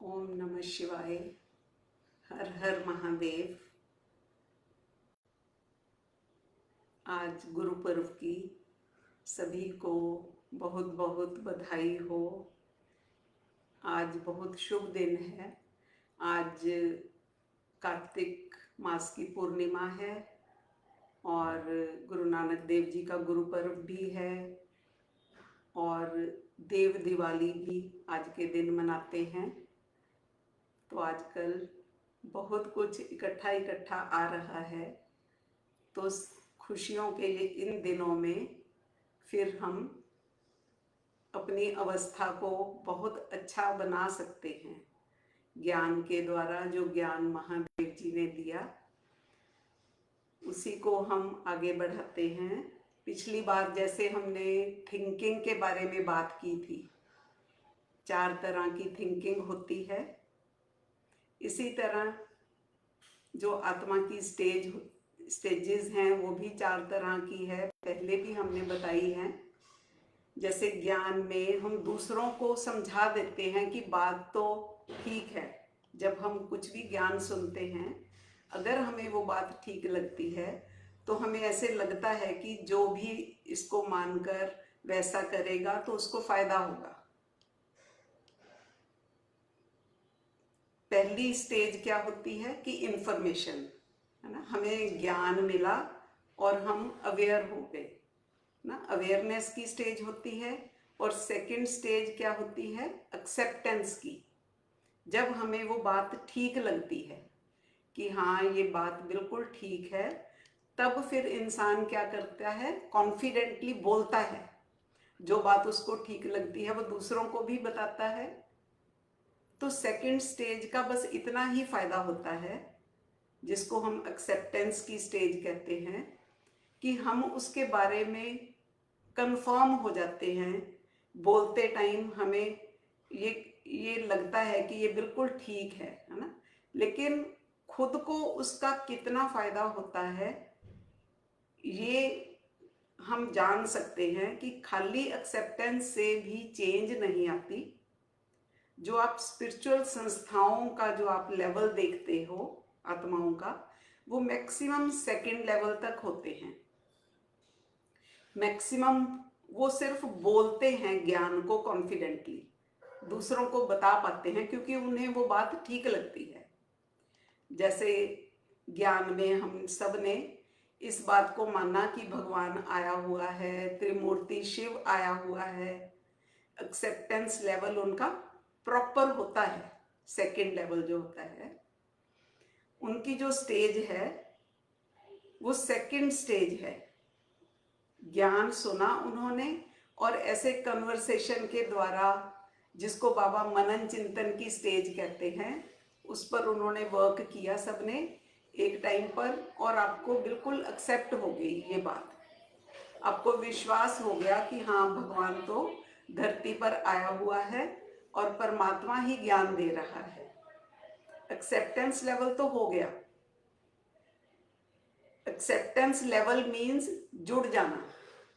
ओम नमः शिवाय। हर हर महादेव। आज गुरु पर्व की सभी को बहुत बहुत बधाई हो। आज बहुत शुभ दिन है। आज कार्तिक मास की पूर्णिमा है और गुरु नानक देव जी का गुरु पर्व भी है और देव दिवाली भी आज के दिन मनाते हैं। तो आजकल बहुत कुछ इकट्ठा इकट्ठा आ रहा है, तो खुशियों के इन दिनों में फिर हम अपनी अवस्था को बहुत अच्छा बना सकते हैं। ज्ञान के द्वारा जो ज्ञान महादेव जी ने दिया उसी को हम आगे बढ़ाते हैं। पिछली बार जैसे हमने थिंकिंग के बारे में बात की थी, 4 तरह की थिंकिंग होती है। इसी तरह जो आत्मा की स्टेजेस हैं वो भी 4 तरह की है, पहले भी हमने बताई है। जैसे ज्ञान में हम दूसरों को समझा देते हैं कि बात तो ठीक है। जब हम कुछ भी ज्ञान सुनते हैं, अगर हमें वो बात ठीक लगती है तो हमें ऐसे लगता है कि जो भी इसको मानकर वैसा करेगा तो उसको फायदा होगा। पहली स्टेज क्या होती है कि इंफॉर्मेशन, है ना, हमें ज्ञान मिला और हम अवेयर हो गए ना, अवेयरनेस की स्टेज होती है। और सेकंड स्टेज क्या होती है? एक्सेप्टेंस की। जब हमें वो बात ठीक लगती है कि हाँ ये बात बिल्कुल ठीक है, तब फिर इंसान क्या करता है? कॉन्फिडेंटली बोलता है। जो बात उसको ठीक लगती है वो दूसरों को भी बताता है। तो सेकंड स्टेज का बस इतना ही फायदा होता है, जिसको हम एक्सेप्टेंस की स्टेज कहते हैं, कि हम उसके बारे में कंफर्म हो जाते हैं। बोलते टाइम हमें ये लगता है कि ये बिल्कुल ठीक है ना। लेकिन खुद को उसका कितना फायदा होता है ये हम जान सकते हैं कि खाली एक्सेप्टेंस से भी चेंज नहीं आती। जो आप स्पिरिचुअल संस्थाओं का जो आप लेवल देखते हो आत्माओं का, वो मैक्सिमम सेकंड लेवल तक होते हैं। मैक्सिमम वो सिर्फ बोलते हैं ज्ञान को कॉन्फिडेंटली, दूसरों को बता पाते हैं क्योंकि उन्हें वो बात ठीक लगती है। जैसे ज्ञान में हम सब ने इस बात को माना कि भगवान आया हुआ है, त्रिमूर्ति शिव आया हुआ है। एक्सेप्टेंस लेवल उनका प्रॉपर होता है। सेकंड लेवल जो होता है, उनकी जो स्टेज है वो सेकंड स्टेज है। ज्ञान सुना उन्होंने और ऐसे कन्वर्सेशन के द्वारा, जिसको बाबा मनन चिंतन की स्टेज कहते हैं, उस पर उन्होंने वर्क किया सबने एक टाइम पर, और आपको बिल्कुल एक्सेप्ट हो गई ये बात। आपको विश्वास हो गया कि हाँ भगवान तो धरती पर आया हुआ है और परमात्मा ही ज्ञान दे रहा है। एक्सेप्टेंस लेवल तो हो गया। एक्सेप्टेंस लेवल मीन्स जुड़ जाना।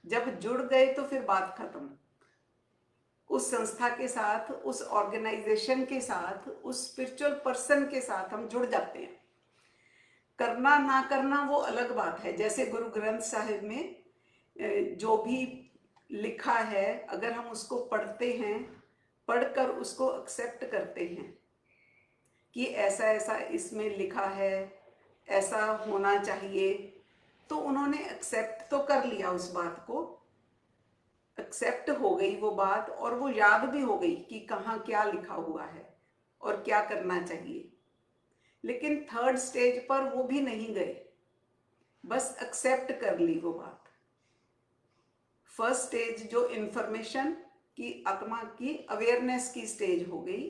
जब जुड़ गए तो फिर बात खत्म। उस संस्था के साथ, उस ऑर्गेनाइजेशन के साथ, उस स्पिरिचुअल पर्सन के साथ हम जुड़ जाते हैं। करना ना करना वो अलग बात है। जैसे गुरु ग्रंथ साहिब में जो भी लिखा है, अगर हम उसको पढ़ते हैं, पढ़कर उसको एक्सेप्ट करते हैं कि ऐसा ऐसा इसमें लिखा है, ऐसा होना चाहिए, तो उन्होंने एक्सेप्ट तो कर लिया उस बात को। एक्सेप्ट हो गई वो बात और वो याद भी हो गई कि कहाँ क्या लिखा हुआ है और क्या करना चाहिए। लेकिन थर्ड स्टेज पर वो भी नहीं गए, बस एक्सेप्ट कर ली वो बात। फर्स्ट स्टेज जो इंफॉर्मेशन की, आत्मा की अवेयरनेस की स्टेज हो गई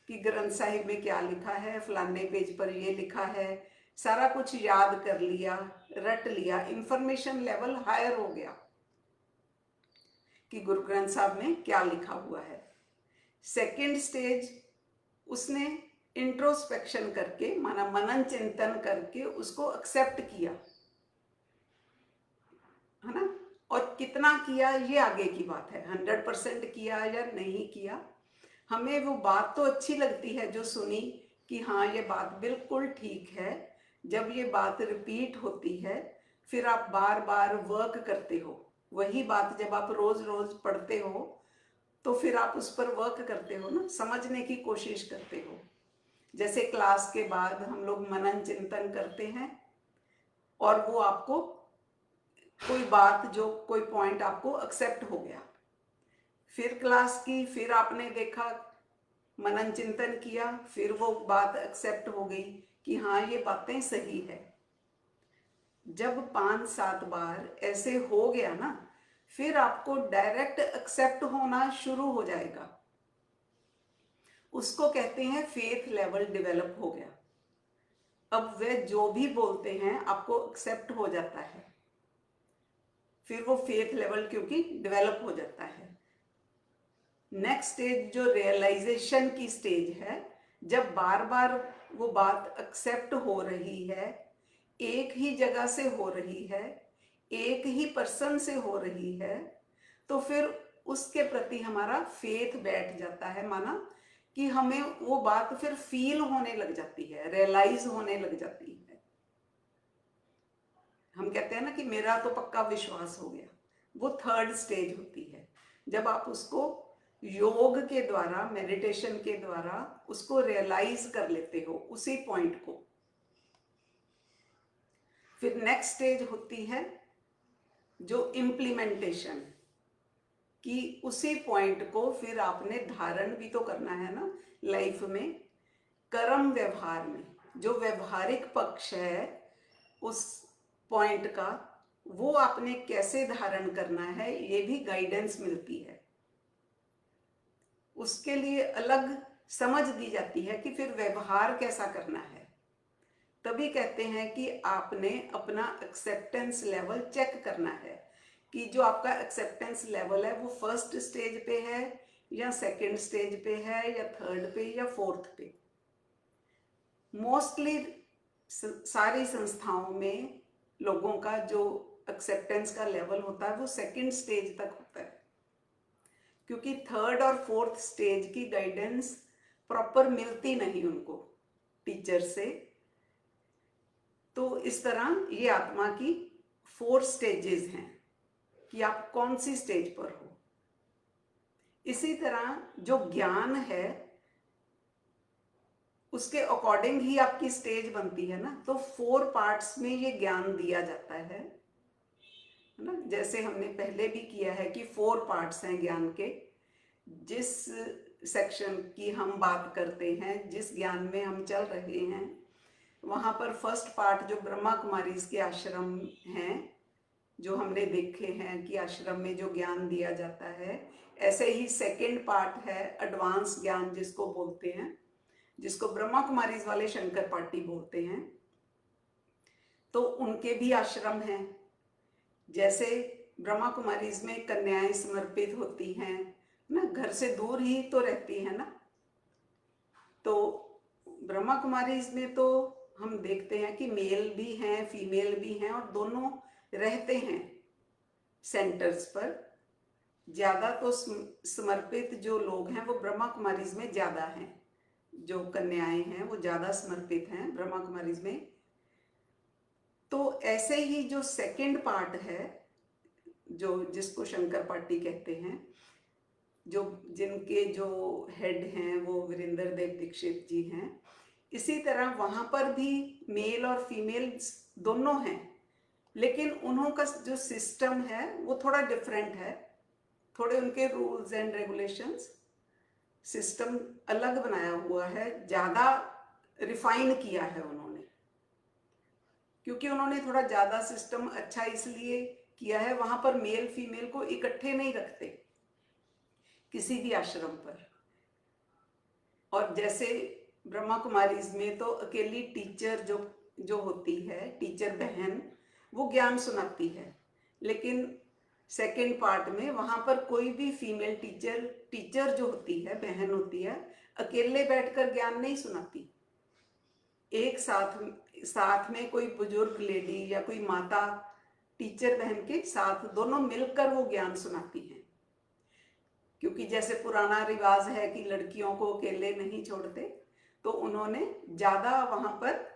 कि ग्रंथ साहिब में क्या लिखा है, फलाने पेज पर ये लिखा है, सारा कुछ याद कर लिया, रट लिया। इंफॉर्मेशन लेवल हायर हो गया कि गुरु ग्रंथ साहब में क्या लिखा हुआ है। सेकंड स्टेज, उसने इंट्रोस्पेक्शन करके, माना मनन चिंतन करके उसको एक्सेप्ट किया, है ना। और कितना किया ये आगे की बात है, 100% किया या नहीं किया, हमें वो बात तो अच्छी लगती है जो सुनी कि हाँ ये बात बिल्कुल ठीक है। जब ये बात रिपीट होती है, फिर आप बार बार वर्क करते हो, वही बात जब आप रोज रोज पढ़ते हो तो फिर आप उस पर वर्क करते हो ना, समझने की कोशिश करते हो। जैसे क्लास के बाद हम लोग मनन चिंतन करते हैं और वो आपको कोई बात, जो कोई पॉइंट आपको एक्सेप्ट हो गया, फिर क्लास की, फिर आपने देखा, मनन चिंतन किया, फिर वो बात एक्सेप्ट हो गई कि हाँ ये बातें सही है। जब 5-7 बार ऐसे हो गया ना, फिर आपको डायरेक्ट एक्सेप्ट होना शुरू हो जाएगा। उसको कहते हैं फेथ लेवल डेवलप हो गया। अब वे जो भी बोलते हैं आपको एक्सेप्ट हो जाता है, फिर वो फेथ लेवल क्योंकि डेवलप हो जाता है। नेक्स्ट स्टेज जो रियलाइजेशन की स्टेज है, जब बार बार वो बात एक्सेप्ट हो रही है, एक ही जगह से हो रही है, एक ही पर्सन से हो रही है, तो फिर उसके प्रति हमारा फेथ बैठ जाता है, माना कि हमें वो बात फिर फील होने लग जाती है, रियलाइज होने लग जाती है। हम कहते हैं ना कि मेरा तो पक्का विश्वास हो गया, वो थर्ड स्टेज होती है। जब आप उसको योग के द्वारा, मेडिटेशन के द्वारा उसको रियलाइज कर लेते हो, उसी पॉइंट को। फिर नेक्स्ट स्टेज होती है जो इम्प्लीमेंटेशन की, उसी पॉइंट को फिर आपने धारण भी तो करना है ना लाइफ में। कर्म व्यवहार में जो व्यवहारिक पक्ष है उस पॉइंट का, वो आपने कैसे धारण करना है, ये भी गाइडेंस मिलती है। उसके लिए अलग समझ दी जाती है कि फिर व्यवहार कैसा करना है। तभी कहते हैं कि आपने अपना एक्सेप्टेंस लेवल चेक करना है कि जो आपका एक्सेप्टेंस लेवल है वो फर्स्ट स्टेज पे है या सेकंड स्टेज पे है या थर्ड पे या फोर्थ पे। मोस्टली सारी संस्थाओं में लोगों का जो एक्सेप्टेंस का लेवल होता है वो सेकंड स्टेज तक होता है, क्योंकि थर्ड और फोर्थ स्टेज की गाइडेंस प्रॉपर मिलती नहीं उनको टीचर से। तो इस तरह ये आत्मा की 4 स्टेजेस हैं कि आप कौन सी स्टेज पर हो। इसी तरह जो ज्ञान है उसके अकॉर्डिंग ही आपकी स्टेज बनती है ना। तो 4 पार्ट्स में ये ज्ञान दिया जाता है ना। जैसे हमने पहले भी किया है कि 4 पार्ट्स हैं ज्ञान के। जिस सेक्शन की हम बात करते हैं, जिस ज्ञान में हम चल रहे हैं, वहाँ पर फर्स्ट पार्ट जो ब्रह्मा कुमारीज के आश्रम हैं, जो हमने देखे हैं कि आश्रम में जो ज्ञान दिया जाता है, ऐसे ही सेकंड पार्ट है एडवांस ज्ञान जिसको बोलते हैं, जिसको ब्रह्मा कुमारीज वाले शंकर पार्टी बोलते हैं। तो उनके भी आश्रम हैं। जैसे ब्रह्मा कुमारीज में कन्याएं समर्पित होती हैं ना, घर से दूर ही तो रहती है ना। तो ब्रह्मा कुमारीज में तो हम देखते हैं कि मेल भी हैं, फीमेल भी हैं, और दोनों रहते हैं सेंटर्स पर। ज्यादा तो समर्पित जो लोग हैं वो ब्रह्मा कुमारीज में ज्यादा हैं, जो कन्याएं हैं वो ज्यादा समर्पित हैं ब्रह्मा कुमारीज में। तो ऐसे ही जो सेकंड पार्ट है, जो जिसको शंकर पार्टी कहते हैं, जो जिनके जो हेड हैं वो वीरेंद्र देव दीक्षित जी हैं, इसी तरह वहाँ पर भी मेल और फीमेल दोनों हैं, लेकिन उन्हों का जो सिस्टम है वो थोड़ा डिफरेंट है। थोड़े उनके रूल्स एंड रेगुलेशंस, सिस्टम अलग बनाया हुआ है, ज़्यादा रिफाइन किया है उन्होंने, क्योंकि उन्होंने थोड़ा ज़्यादा सिस्टम अच्छा इसलिए किया है। वहाँ पर मेल फीमेल को इकट्ठे नहीं रखते किसी भी आश्रम पर। और जैसे ब्रह्मा कुमारीज में तो अकेली टीचर जो होती है, टीचर बहन, वो ज्ञान सुनाती है। लेकिन सेकंड पार्ट में वहाँ पर कोई भी फीमेल टीचर जो होती है, बहन होती है, अकेले बैठकर ज्ञान नहीं सुनाती। एक साथ में कोई बुजुर्ग लेडी या कोई माता टीचर बहन के साथ दोनों मिलकर वो ज्ञान सुनाती हैं। क्योंकि जैसे पुराना रिवाज है कि लड़कियों को अकेले नहीं छोड़ते, तो उन्होंने ज़्यादा वहाँ पर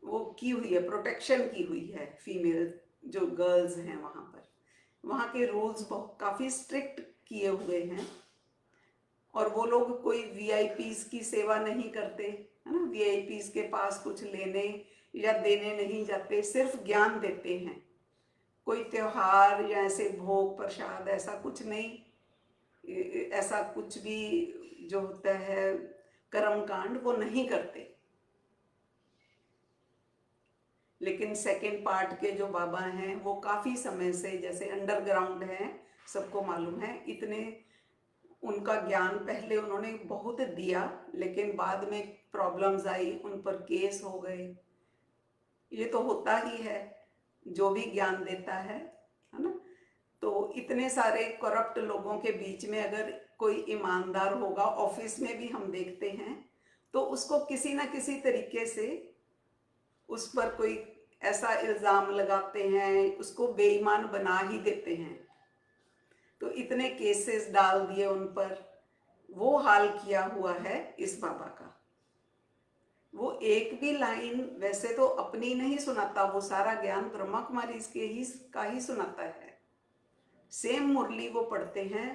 वो की हुई है, प्रोटेक्शन की हुई है फीमेल जो गर्ल्स हैं वहाँ पर। वहाँ के रूल्स बहुत काफ़ी स्ट्रिक्ट किए हुए हैं, और वो लोग कोई वीआईपीज की सेवा नहीं करते, है ना। वीआईपीज के पास कुछ लेने या देने नहीं जाते, सिर्फ ज्ञान देते हैं। कोई त्योहार या ऐसे भोग प्रसाद ऐसा कुछ नहीं, ऐसा कुछ भी जो होता है कर्म कांड वो नहीं करते। लेकिन सेकंड पार्ट के जो बाबा हैं वो काफ़ी समय से जैसे अंडरग्राउंड हैं, सबको मालूम है। इतने उनका ज्ञान पहले उन्होंने बहुत दिया, लेकिन बाद में प्रॉब्लम्स आई, उन पर केस हो गए। ये तो होता ही है, जो भी ज्ञान देता है ना। तो इतने सारे करप्ट लोगों के बीच में अगर कोई ईमानदार होगा, ऑफिस में भी हम देखते हैं, तो उसको किसी ना किसी तरीके से उस पर कोई ऐसा इल्ज़ाम लगाते हैं, उसको बेईमान बना ही देते हैं। तो इतने केसेस डाल दिए उन पर, वो हाल किया हुआ है इस बाबा का। वो एक भी लाइन वैसे तो अपनी नहीं सुनाता, वो सारा ज्ञान ब्रह्मा कुमारी इसके ही का ही सुनाता है। सेम मुरली वो पढ़ते हैं,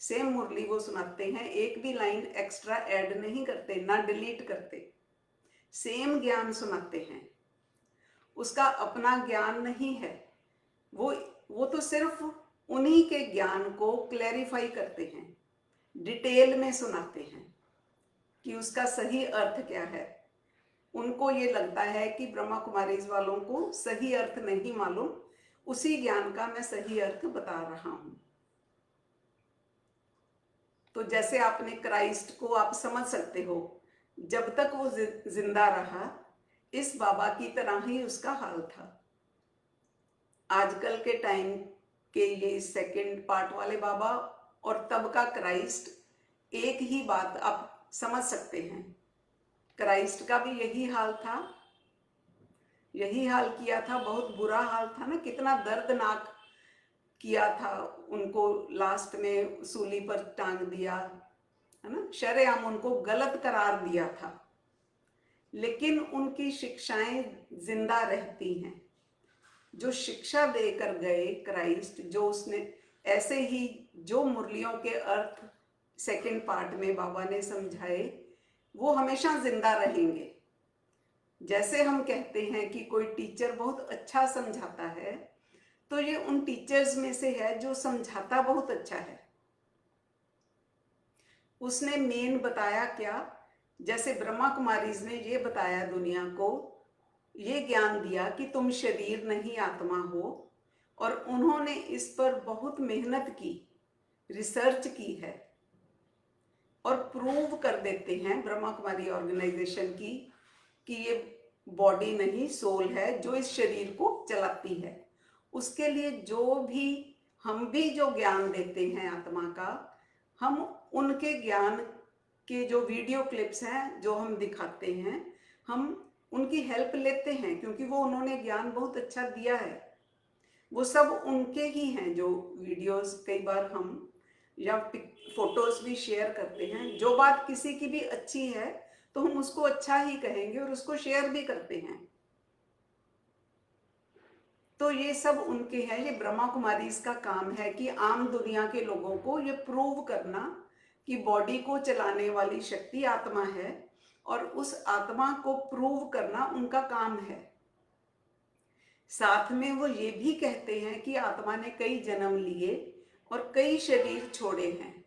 सेम मुरली वो सुनाते हैं, एक भी लाइन एक्स्ट्रा ऐड नहीं करते, ना डिलीट करते, सेम ज्ञान सुनाते हैं। उसका अपना ज्ञान नहीं है, वो तो सिर्फ उन्हीं के ज्ञान को क्लैरिफाई करते हैं, डिटेल में सुनाते हैं कि उसका सही अर्थ क्या है। उनको ये लगता है कि ब्रह्मा कुमारीज वालों को सही अर्थ नहीं मालूम, उसी ज्ञान का मैं सही अर्थ बता रहा हूं। तो जैसे आपने क्राइस्ट को आप समझ सकते हो, जब तक वो जिंदा रहा, इस बाबा की तरह ही उसका हाल था। आजकल के टाइम के ये सेकंड पार्ट वाले बाबा और तब का क्राइस्ट, एक ही बात आप समझ सकते हैं। क्राइस्ट का भी यही हाल था, यही हाल किया था, बहुत बुरा हाल था ना, कितना दर्दनाक किया था उनको। लास्ट में सूली पर टांग दिया, है ना, शरेआम उनको गलत करार दिया था। लेकिन उनकी शिक्षाएं जिंदा रहती हैं। जो शिक्षा देकर गए क्राइस्ट, जो उसने ऐसे ही जो मुरलियों के अर्थ सेकंड पार्ट में बाबा ने समझाए, वो हमेशा जिंदा रहेंगे। जैसे हम कहते हैं कि कोई टीचर बहुत अच्छा समझाता है, तो ये उन टीचर्स में से है जो समझाता बहुत अच्छा है। उसने मेन बताया क्या, जैसे ब्रह्मा कुमारीज ने ये बताया दुनिया को, ये ज्ञान दिया कि तुम शरीर नहीं आत्मा हो, और उन्होंने इस पर बहुत मेहनत की, रिसर्च की है, और प्रूव कर देते हैं ब्रह्मा कुमारी ऑर्गेनाइजेशन की कि ये बॉडी नहीं सोल है जो इस शरीर को चलाती है। उसके लिए जो भी हम भी जो ज्ञान देते हैं आत्मा का, हम उनके ज्ञान के जो वीडियो क्लिप्स हैं जो हम दिखाते हैं, हम उनकी हेल्प लेते हैं, क्योंकि वो उन्होंने ज्ञान बहुत अच्छा दिया है। वो सब उनके ही हैं जो वीडियोस कई बार हम या फोटोज भी शेयर करते हैं। जो बात किसी की भी अच्छी है तो हम उसको अच्छा ही कहेंगे और उसको शेयर भी करते हैं। तो ये सब उनके हैं। ये ब्रह्मा कुमारी इसका काम है कि आम दुनिया के लोगों को ये प्रूव करना कि बॉडी को चलाने वाली शक्ति आत्मा है, और उस आत्मा को प्रूव करना उनका काम है। साथ में वो ये भी कहते हैं कि आत्मा ने कई जन्म लिए और कई शरीर छोड़े हैं।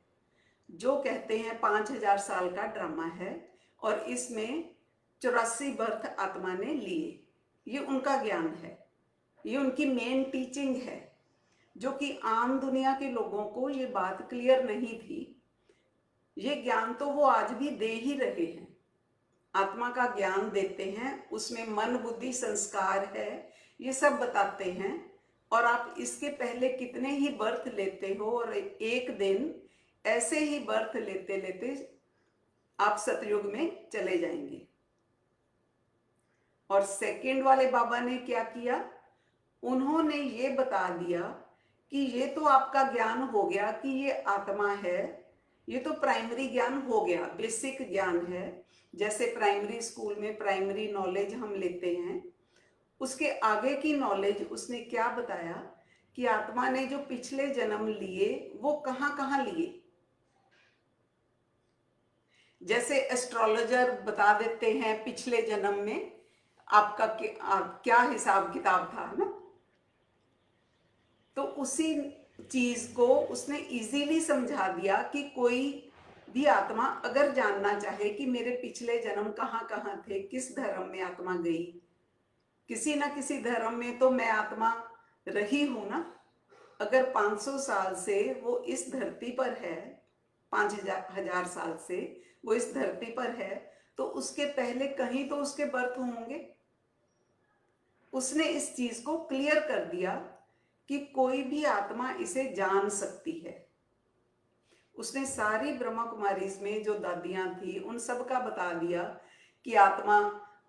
जो कहते हैं 5000 साल का ड्रामा है, और इसमें 84 बर्थ आत्मा ने लिए। ये उनका ज्ञान है, ये उनकी मेन टीचिंग है, जो कि आम दुनिया के लोगों को ये बात क्लियर नहीं थी। ये ज्ञान तो वो आज भी दे ही रहे हैं। आत्मा का ज्ञान देते हैं, उसमें मन बुद्धि संस्कार है, ये सब बताते हैं। और आप इसके पहले कितने ही बर्थ लेते हो, और एक दिन ऐसे ही बर्थ लेते लेते आप सतयुग में चले जाएंगे। और सेकंड वाले बाबा ने क्या किया, उन्होंने ये बता दिया कि ये तो आपका ज्ञान हो गया कि ये आत्मा है, ये तो प्राइमरी ज्ञान हो गया, बेसिक ज्ञान है, जैसे प्राइमरी स्कूल में प्राइमरी नॉलेज हम लेते हैं। उसके आगे की नॉलेज उसने क्या बताया कि आत्मा ने जो पिछले जन्म लिए वो कहाँ कहाँ लिए। जैसे एस्ट्रोलॉजर बता देते हैं पिछले जन्म में आपका क्या हिसाब किताब था ना, तो उसी चीज को उसने इजीली समझा दिया कि कोई भी आत्मा अगर जानना चाहे कि मेरे पिछले जन्म कहाँ कहाँ थे, किस धर्म में आत्मा गई, किसी ना किसी धर्म में तो मैं आत्मा रही हूं ना। अगर 500 साल से वो इस धरती पर है, 5000 साल से वो इस धरती पर है, तो उसके पहले कहीं तो उसके बर्थ होंगे। उसने इस चीज को क्लियर कर दिया कि कोई भी आत्मा इसे जान सकती है। उसने सारी ब्रह्मा कुमारी में जो दादियां थी उन सब का बता दिया कि आत्मा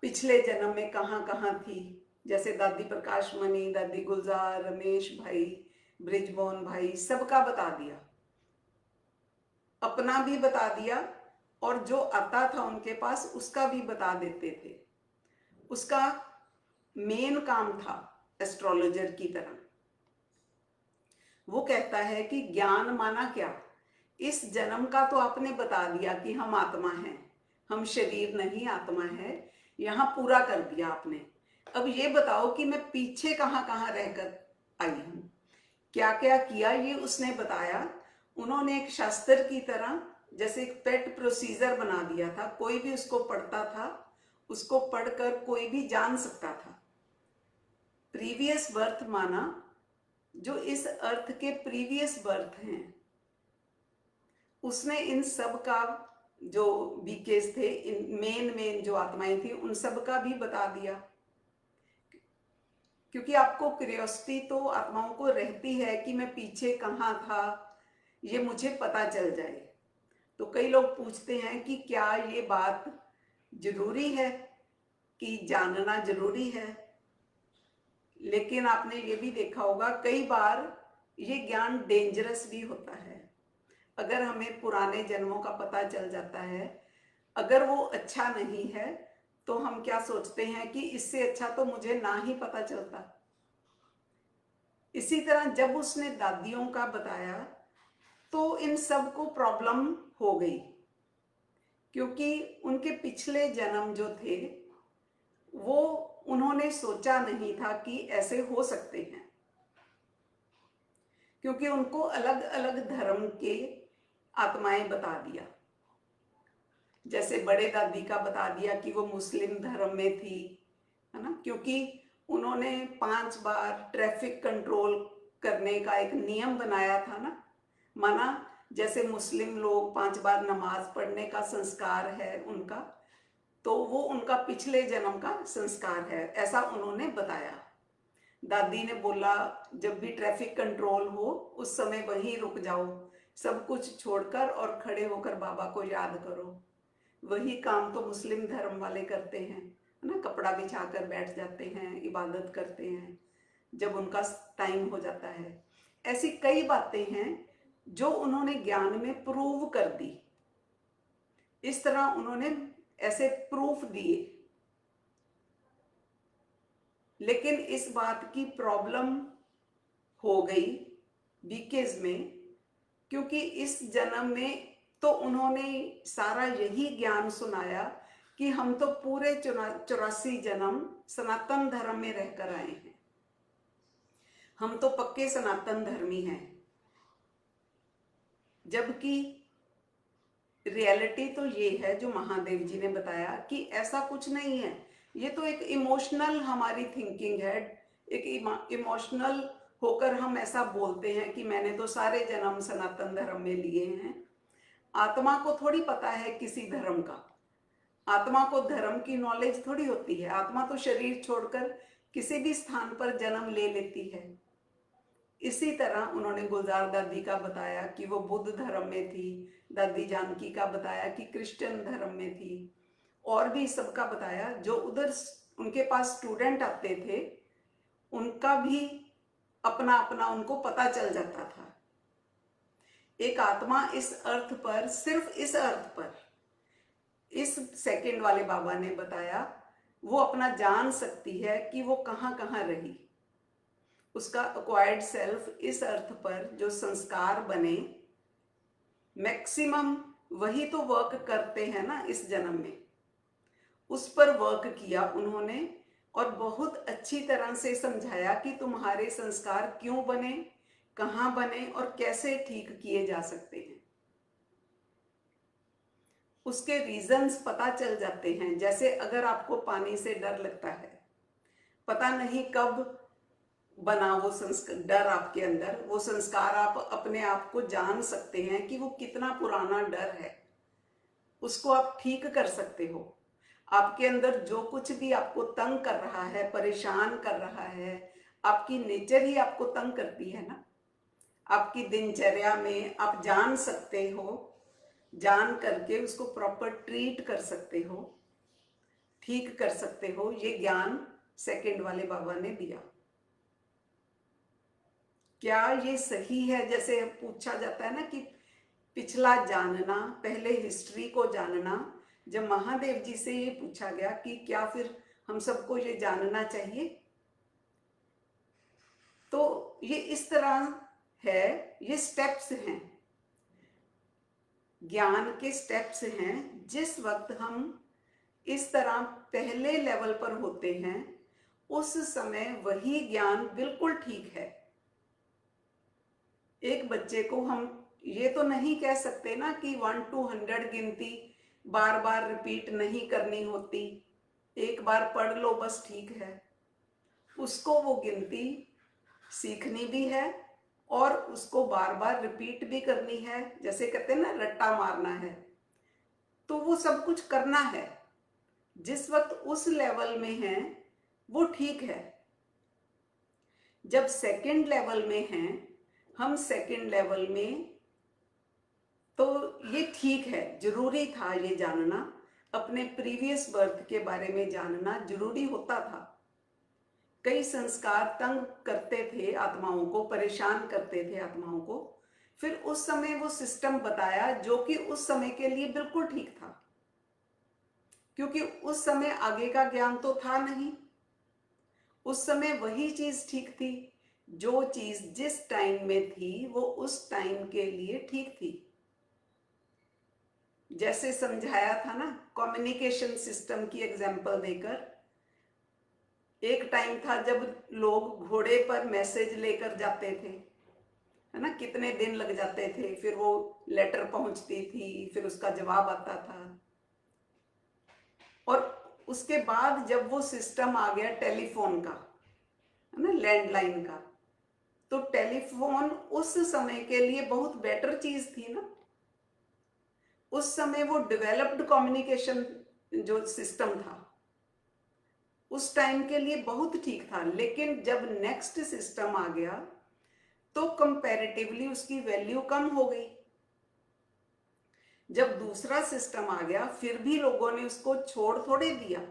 पिछले जन्म में कहाँ कहाँ थी। जैसे दादी प्रकाश मणि, दादी गुलजार, रमेश भाई, ब्रिजमोहन भाई, सबका बता दिया, अपना भी बता दिया और जो आता था उनके पास उसका भी बता देते थे। उसका मेन काम था एस्ट्रोलॉजर की तरह। वो कहता है कि ज्ञान माना क्या, इस जन्म का तो आपने बता दिया कि हम आत्मा हैं, हम शरीर नहीं आत्मा है, यहां पूरा कर दिया आपने। अब ये बताओ कि मैं पीछे कहाँ कहाँ रहकर आई हूं, क्या क्या किया, ये उसने बताया। उन्होंने एक शास्त्र की तरह जैसे एक पेट प्रोसीजर बना दिया था, कोई भी उसको पढ़ता था, उसको पढ़कर कोई भी जान सकता था। प्रीवियस बर्थ माना जो इस अर्थ के प्रीवियस बर्थ हैं, उसने इन सब का जो बीकेस थे, इन मेन जो आत्माएं थी उन सब का भी बता दिया। क्योंकि आपको क्यूरियोसिटी तो आत्माओं को रहती है कि मैं पीछे कहाँ था, ये मुझे पता चल जाए। तो कई लोग पूछते हैं कि क्या ये बात जरूरी है, कि जानना जरूरी है। लेकिन आपने ये भी देखा होगा कई बार ये ज्ञान डेंजरस भी होता है। अगर हमें पुराने जन्मों का पता चल जाता है, अगर वो अच्छा नहीं है, तो हम क्या सोचते हैं कि इससे अच्छा तो मुझे ना ही पता चलता। इसी तरह जब उसने दादियों का बताया तो इन सब को प्रॉब्लम हो गई, क्योंकि उनके पिछले जन्म जो थे वो उन्होंने सोचा नहीं था कि ऐसे हो सकते हैं, क्योंकि उनको अलग अलग धर्म के आत्माएं बता दिया। जैसे बड़े दादी का बता दिया कि वो मुस्लिम धर्म में थी, है ना, क्योंकि उन्होंने 5 बार ट्रैफिक कंट्रोल करने का एक नियम बनाया था ना। माना जैसे मुस्लिम लोग 5 बार नमाज पढ़ने का संस्कार है उनका, तो वो उनका पिछले जन्म का संस्कार है, ऐसा उन्होंने बताया। दादी ने बोला जब भी ट्रैफिक कंट्रोल हो उस समय वहीं रुक जाओ, सब कुछ छोड़कर और खड़े होकर बाबा को याद करो। वही काम तो मुस्लिम धर्म वाले करते हैं, है ना, कपड़ा बिछाकर बैठ जाते हैं, इबादत करते हैं जब उनका टाइम हो जाता है। ऐसी कई बातें हैं जो उन्होंने ज्ञान में प्रूव कर दी। इस तरह उन्होंने ऐसे प्रूफ दिए। लेकिन इस बात की प्रॉब्लम हो गई बीकेज में, क्योंकि इस जन्म में तो उन्होंने सारा यही ज्ञान सुनाया कि हम तो पूरे 84 जन्म सनातन धर्म में रहकर आए हैं, हम तो पक्के सनातन धर्मी हैं। जबकि रियलिटी तो ये है जो महादेव जी ने बताया कि ऐसा कुछ नहीं है, ये तो एक इमोशनल हमारी थिंकिंग है। एक इमोशनल होकर हम ऐसा बोलते हैं कि मैंने तो सारे जन्म सनातन धर्म में लिए हैं। आत्मा को थोड़ी पता है किसी धर्म का, आत्मा को धर्म की नॉलेज थोड़ी होती है। आत्मा तो शरीर छोड़कर किसी भी स्थान पर जन्म ले लेती है। इसी तरह उन्होंने गुलजार दादी का बताया कि वो बुद्ध धर्म में थी, दादी जानकी का बताया कि क्रिश्चियन धर्म में थी, और भी सबका बताया। जो उधर उनके पास स्टूडेंट आते थे उनका भी अपना अपना उनको पता चल जाता था। एक आत्मा इस अर्थ पर, सिर्फ इस अर्थ पर, इस सेकंड वाले बाबा ने बताया, वो अपना जान सकती है कि वो कहाँ कहाँ रही। उसका अक्वायर्ड सेल्फ इस अर्थ पर जो संस्कार बने, मैक्सिमम वही तो वर्क करते हैं ना इस जन्म में, उस पर वर्क किया उन्होंने और बहुत अच्छी तरह से समझाया कि तुम्हारे संस्कार क्यों बने, कहाँ बने और कैसे ठीक किए जा सकते हैं। उसके रीजंस पता चल जाते हैं। जैसे अगर आपको पानी से डर लगता है, पता नहीं कब बना वो संस्कार, डर आपके अंदर, वो संस्कार आप अपने आप को जान सकते हैं कि वो कितना पुराना डर है, उसको आप ठीक कर सकते हो। आपके अंदर जो कुछ भी आपको तंग कर रहा है, परेशान कर रहा है, आपकी नेचर ही आपको तंग करती है ना। आपकी दिनचर्या में आप जान सकते हो, जान करके उसको प्रॉपर ट्रीट कर सकते हो, ठीक कर सकते हो। ये ज्ञान सेकंड वाले बाबा ने दिया। क्या ये सही है? जैसे पूछा जाता है ना कि पिछला जानना, पहले हिस्ट्री को जानना। जब महादेव जी से ये पूछा गया कि क्या फिर हम सबको ये जानना चाहिए, तो ये इस तरह है, ये स्टेप्स हैं, ज्ञान के स्टेप्स हैं। जिस वक्त हम इस तरह पहले लेवल पर होते हैं, उस समय वही ज्ञान बिल्कुल ठीक है। एक बच्चे को हम ये तो नहीं कह सकते ना कि 1 to 100 गिनती बार बार रिपीट नहीं करनी होती, एक बार पढ़ लो बस ठीक है। उसको वो गिनती सीखनी भी है और उसको बार बार रिपीट भी करनी है। जैसे कहते हैं ना, रट्टा मारना है, तो वो सब कुछ करना है। जिस वक्त उस लेवल में है वो ठीक है। जब सेकंड लेवल में हैं हम, सेकंड लेवल में, तो ये ठीक है, जरूरी था ये जानना, अपने प्रीवियस बर्थ के बारे में जानना जरूरी होता था। कई संस्कार तंग करते थे आत्माओं को, परेशान करते थे आत्माओं को। फिर उस समय वो सिस्टम बताया जो कि उस समय के लिए बिल्कुल ठीक था, क्योंकि उस समय आगे का ज्ञान तो था नहीं। उस समय वही चीज ठीक थी, जो चीज जिस टाइम में थी वो उस टाइम के लिए ठीक थी। जैसे समझाया था ना कम्युनिकेशन सिस्टम की एग्जांपल देकर, एक टाइम था जब लोग घोड़े पर मैसेज लेकर जाते थे, है ना, कितने दिन लग जाते थे, फिर वो लेटर पहुंचती थी, फिर उसका जवाब आता था। और उसके बाद जब वो सिस्टम आ गया टेलीफोन का, है ना, लैंडलाइन का, तो टेलीफोन उस समय के लिए बहुत बेटर चीज थी ना। उस समय वो डेवलप्ड कम्युनिकेशन जो सिस्टम था उस टाइम के लिए बहुत ठीक था। लेकिन जब नेक्स्ट सिस्टम आ गया तो कंपैरेटिवली उसकी वैल्यू कम हो गई। जब दूसरा सिस्टम आ गया फिर भी लोगों ने उसको छोड़ थोड़े दिया,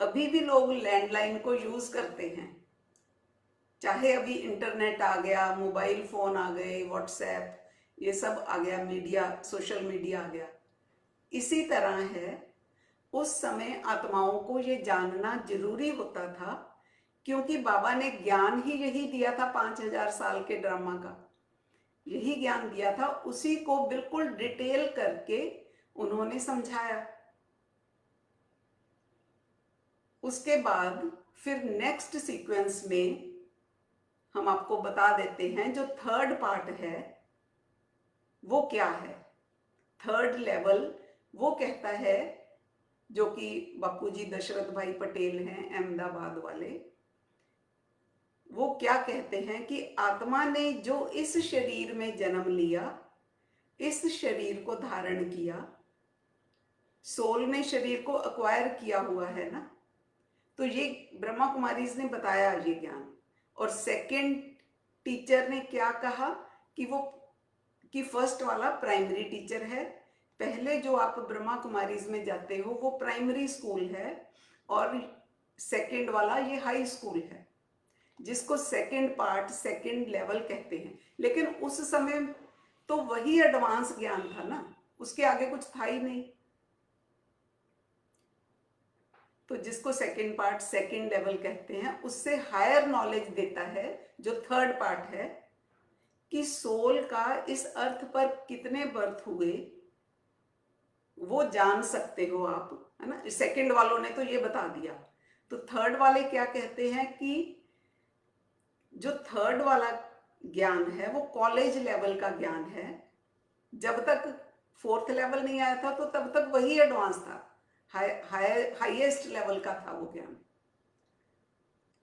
अभी भी लोग लैंडलाइन को यूज करते हैं। चाहे अभी इंटरनेट आ गया, मोबाइल फोन आ गए, व्हाट्सएप, ये सब आ गया, मीडिया, सोशल मीडिया आ गया, इसी तरह है। उस समय आत्माओं को ये जानना जरूरी होता था, क्योंकि बाबा ने ज्ञान ही यही दिया था, 5000 साल के ड्रामा का यही ज्ञान दिया था, उसी को बिल्कुल डिटेल करके उन्होंने समझाया। उसके बाद फिर नेक्स्ट सीक्वेंस में हम आपको बता देते हैं, जो थर्ड पार्ट है वो क्या है। थर्ड लेवल वो कहता है, जो कि बापूजी दशरथ भाई पटेल हैं अहमदाबाद वाले, वो क्या कहते हैं कि आत्मा ने जो इस शरीर में जन्म लिया, इस शरीर को धारण किया, सोल ने शरीर को अक्वायर किया हुआ है ना, तो ये ब्रह्मा कुमारीज ने बताया ये ज्ञान। और सेकंड टीचर ने क्या कहा कि वो, कि फर्स्ट वाला प्राइमरी टीचर है, पहले जो आप ब्रह्मा कुमारीज में जाते हो वो प्राइमरी स्कूल है, और सेकंड वाला ये हाई स्कूल है। जिसको सेकंड पार्ट, सेकंड लेवल कहते हैं। लेकिन उस समय तो वही एडवांस ज्ञान था ना, उसके आगे कुछ था ही नहीं। तो जिसको सेकंड पार्ट, सेकंड लेवल कहते हैं, उससे हायर नॉलेज देता है जो थर्ड पार्ट है, कि सोल का इस अर्थ पर कितने बर्थ हुए वो जान सकते हो आप, है ना। सेकंड वालों ने तो ये बता दिया। तो थर्ड वाले क्या कहते हैं कि जो थर्ड वाला ज्ञान है वो कॉलेज लेवल का ज्ञान है। जब तक फोर्थ लेवल नहीं आया था तो तब तक वही एडवांस था, हाईएस्ट लेवल का था वो ज्ञान।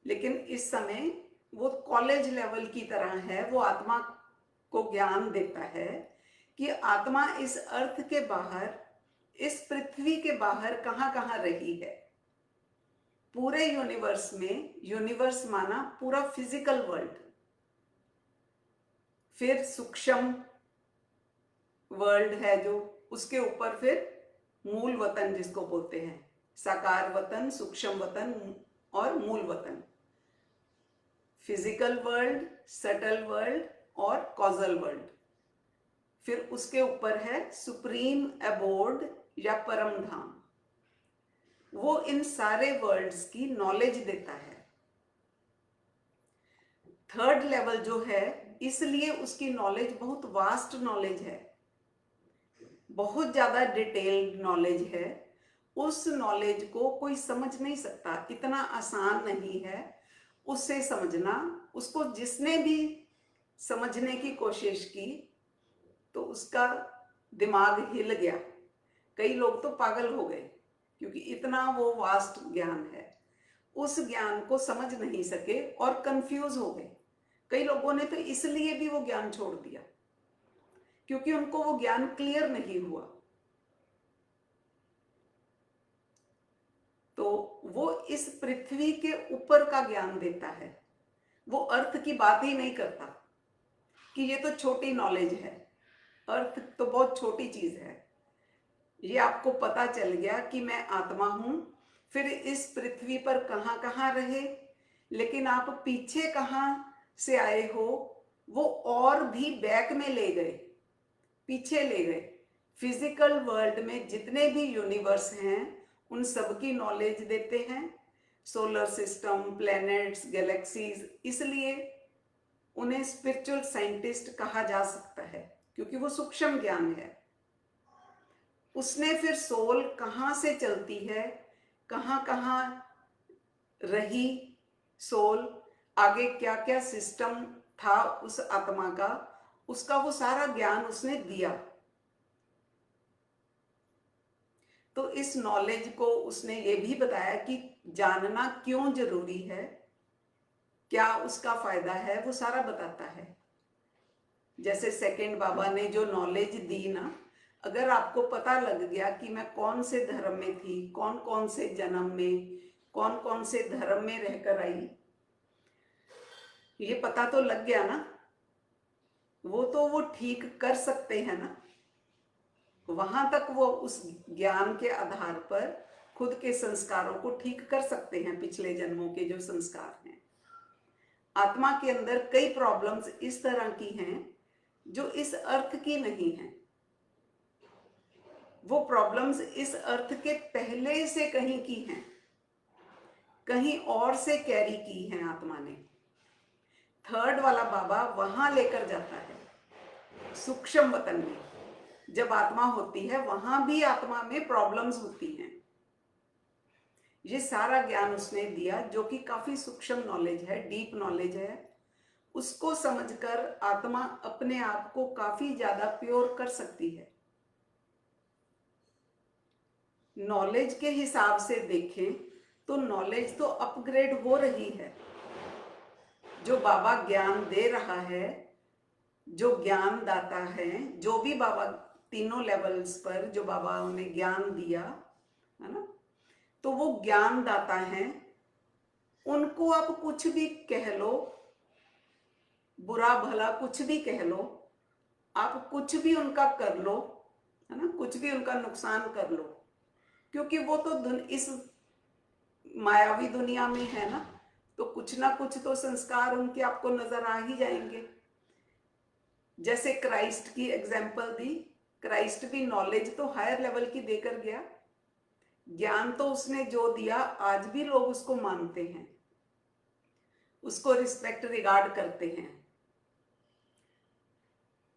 लेकिन इस समय वो कॉलेज लेवल की तरह है, वो आत्मा को ज्ञान देता है कि आत्मा इस अर्थ के बाहर, इस पृथ्वी के बाहर कहां कहां रही है। पूरे यूनिवर्स में, यूनिवर्स माना पूरा फिजिकल वर्ल्ड, फिर सूक्ष्म वर्ल्ड है जो, उसके ऊपर फिर मूल वतन जिसको बोलते हैं, साकार वतन, सूक्ष्म वतन और मूल वतन। फिजिकल वर्ल्ड, सटल वर्ल्ड और कॉजल वर्ल्ड। फिर उसके ऊपर है सुप्रीम अबोर्ड या परम धाम। वो इन सारे वर्ल्ड्स की नॉलेज देता है। थर्ड लेवल जो है, इसलिए उसकी नॉलेज बहुत वास्ट नॉलेज है, बहुत ज्यादा डिटेल्ड नॉलेज है। उस नॉलेज को कोई समझ नहीं सकता, इतना आसान नहीं है उससे समझना। उसको जिसने भी समझने की कोशिश की तो उसका दिमाग हिल गया। कई लोग तो पागल हो गए, क्योंकि इतना वो वास्ट ज्ञान है, उस ज्ञान को समझ नहीं सके और कंफ्यूज हो गए। कई लोगों ने तो इसलिए भी वो ज्ञान छोड़ दिया, क्योंकि उनको वो ज्ञान क्लियर नहीं हुआ। तो वो इस पृथ्वी के ऊपर का ज्ञान देता है, वो अर्थ की बात ही नहीं करता कि ये तो छोटी नॉलेज है, अर्थ तो बहुत छोटी चीज है। ये आपको पता चल गया कि मैं आत्मा हूं, फिर इस पृथ्वी पर कहां कहां रहे, लेकिन आप पीछे कहां से आए हो वो और भी बैक में ले गए, पीछे ले गए। फिजिकल वर्ल्ड में जितने भी यूनिवर्स हैं उन सब की नॉलेज देते हैं, सोलर सिस्टम, प्लैनेट्स, गैलेक्सीज। इसलिए उन्हें स्पिरिचुअल साइंटिस्ट कहा जा सकता है, क्योंकि वो सूक्ष्म ज्ञान है। उसने फिर सोल कहां से चलती है, कहां कहां रही सोल, आगे क्या क्या सिस्टम था उस आत्मा का, उसका वो सारा ज्ञान उसने दिया। तो इस नॉलेज को उसने ये भी बताया कि जानना क्यों जरूरी है, क्या उसका फायदा है, वो सारा बताता है। जैसे सेकंड बाबा ने जो नॉलेज दी ना, अगर आपको पता लग गया कि मैं कौन से धर्म में थी, कौन कौन से जन्म में, कौन कौन से धर्म में रहकर आई, ये पता तो लग गया ना, वो तो वो ठीक कर सकते हैं ना। वहां तक वो उस ज्ञान के आधार पर खुद के संस्कारों को ठीक कर सकते हैं, पिछले जन्मों के जो संस्कार हैं। आत्मा के अंदर कई प्रॉब्लम्स इस तरह की हैं जो इस अर्थ की नहीं है। वो प्रॉब्लम्स इस अर्थ के पहले से कहीं की हैं, कहीं और से कैरी की हैं आत्मा ने। थर्ड वाला बाबा वहां लेकर जाता है, सूक्ष्म वतन में जब आत्मा होती है वहां भी आत्मा में प्रॉब्लम्स होती हैं। ये सारा ज्ञान उसने दिया, जो कि काफी सूक्ष्म नॉलेज है, डीप नॉलेज है। उसको समझकर आत्मा अपने आप को काफी ज्यादा प्योर कर सकती है। नॉलेज के हिसाब से देखें तो नॉलेज तो अपग्रेड हो रही है। जो बाबा ज्ञान दे रहा है, जो ज्ञान दाता है, जो भी बाबा तीनों लेवल्स पर जो बाबा ने ज्ञान दिया है ना, तो वो ज्ञान दाता है। उनको आप कुछ भी कह लो, बुरा भला कुछ भी कह लो, आप कुछ भी उनका कर लो, है ना, कुछ भी उनका नुकसान कर लो, क्योंकि वो तो इस मायावी दुनिया में है ना, तो कुछ ना कुछ तो संस्कार उनके आपको नजर आ ही जाएंगे। जैसे क्राइस्ट की एग्जाम्पल दी, क्राइस्ट भी नॉलेज तो हायर लेवल की देकर गया, ज्ञान तो उसने जो दिया आज भी लोग उसको मानते हैं, उसको रिस्पेक्ट रिगार्ड करते हैं।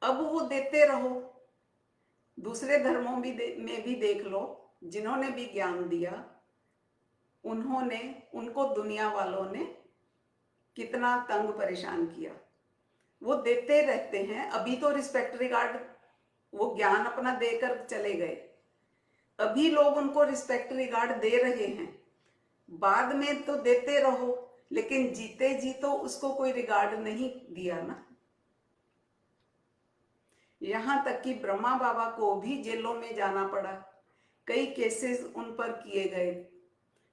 अब वो देते रहो, दूसरे धर्मों में भी देख लो, जिन्होंने भी ज्ञान दिया उन्होंने, उनको दुनिया वालों ने कितना तंग परेशान किया। वो देते रहते हैं, अभी तो रिस्पेक्ट रिगार्ड वो ज्ञान अपना देकर चले गए, अभी लोग उनको रिस्पेक्ट रिगार्ड दे रहे हैं, बाद में तो देते रहो, लेकिन जीते जी तो उसको कोई रिगार्ड नहीं दिया ना। यहां तक कि ब्रह्मा बाबा को भी जेलों में जाना पड़ा, कई केसेस उन पर किए गए,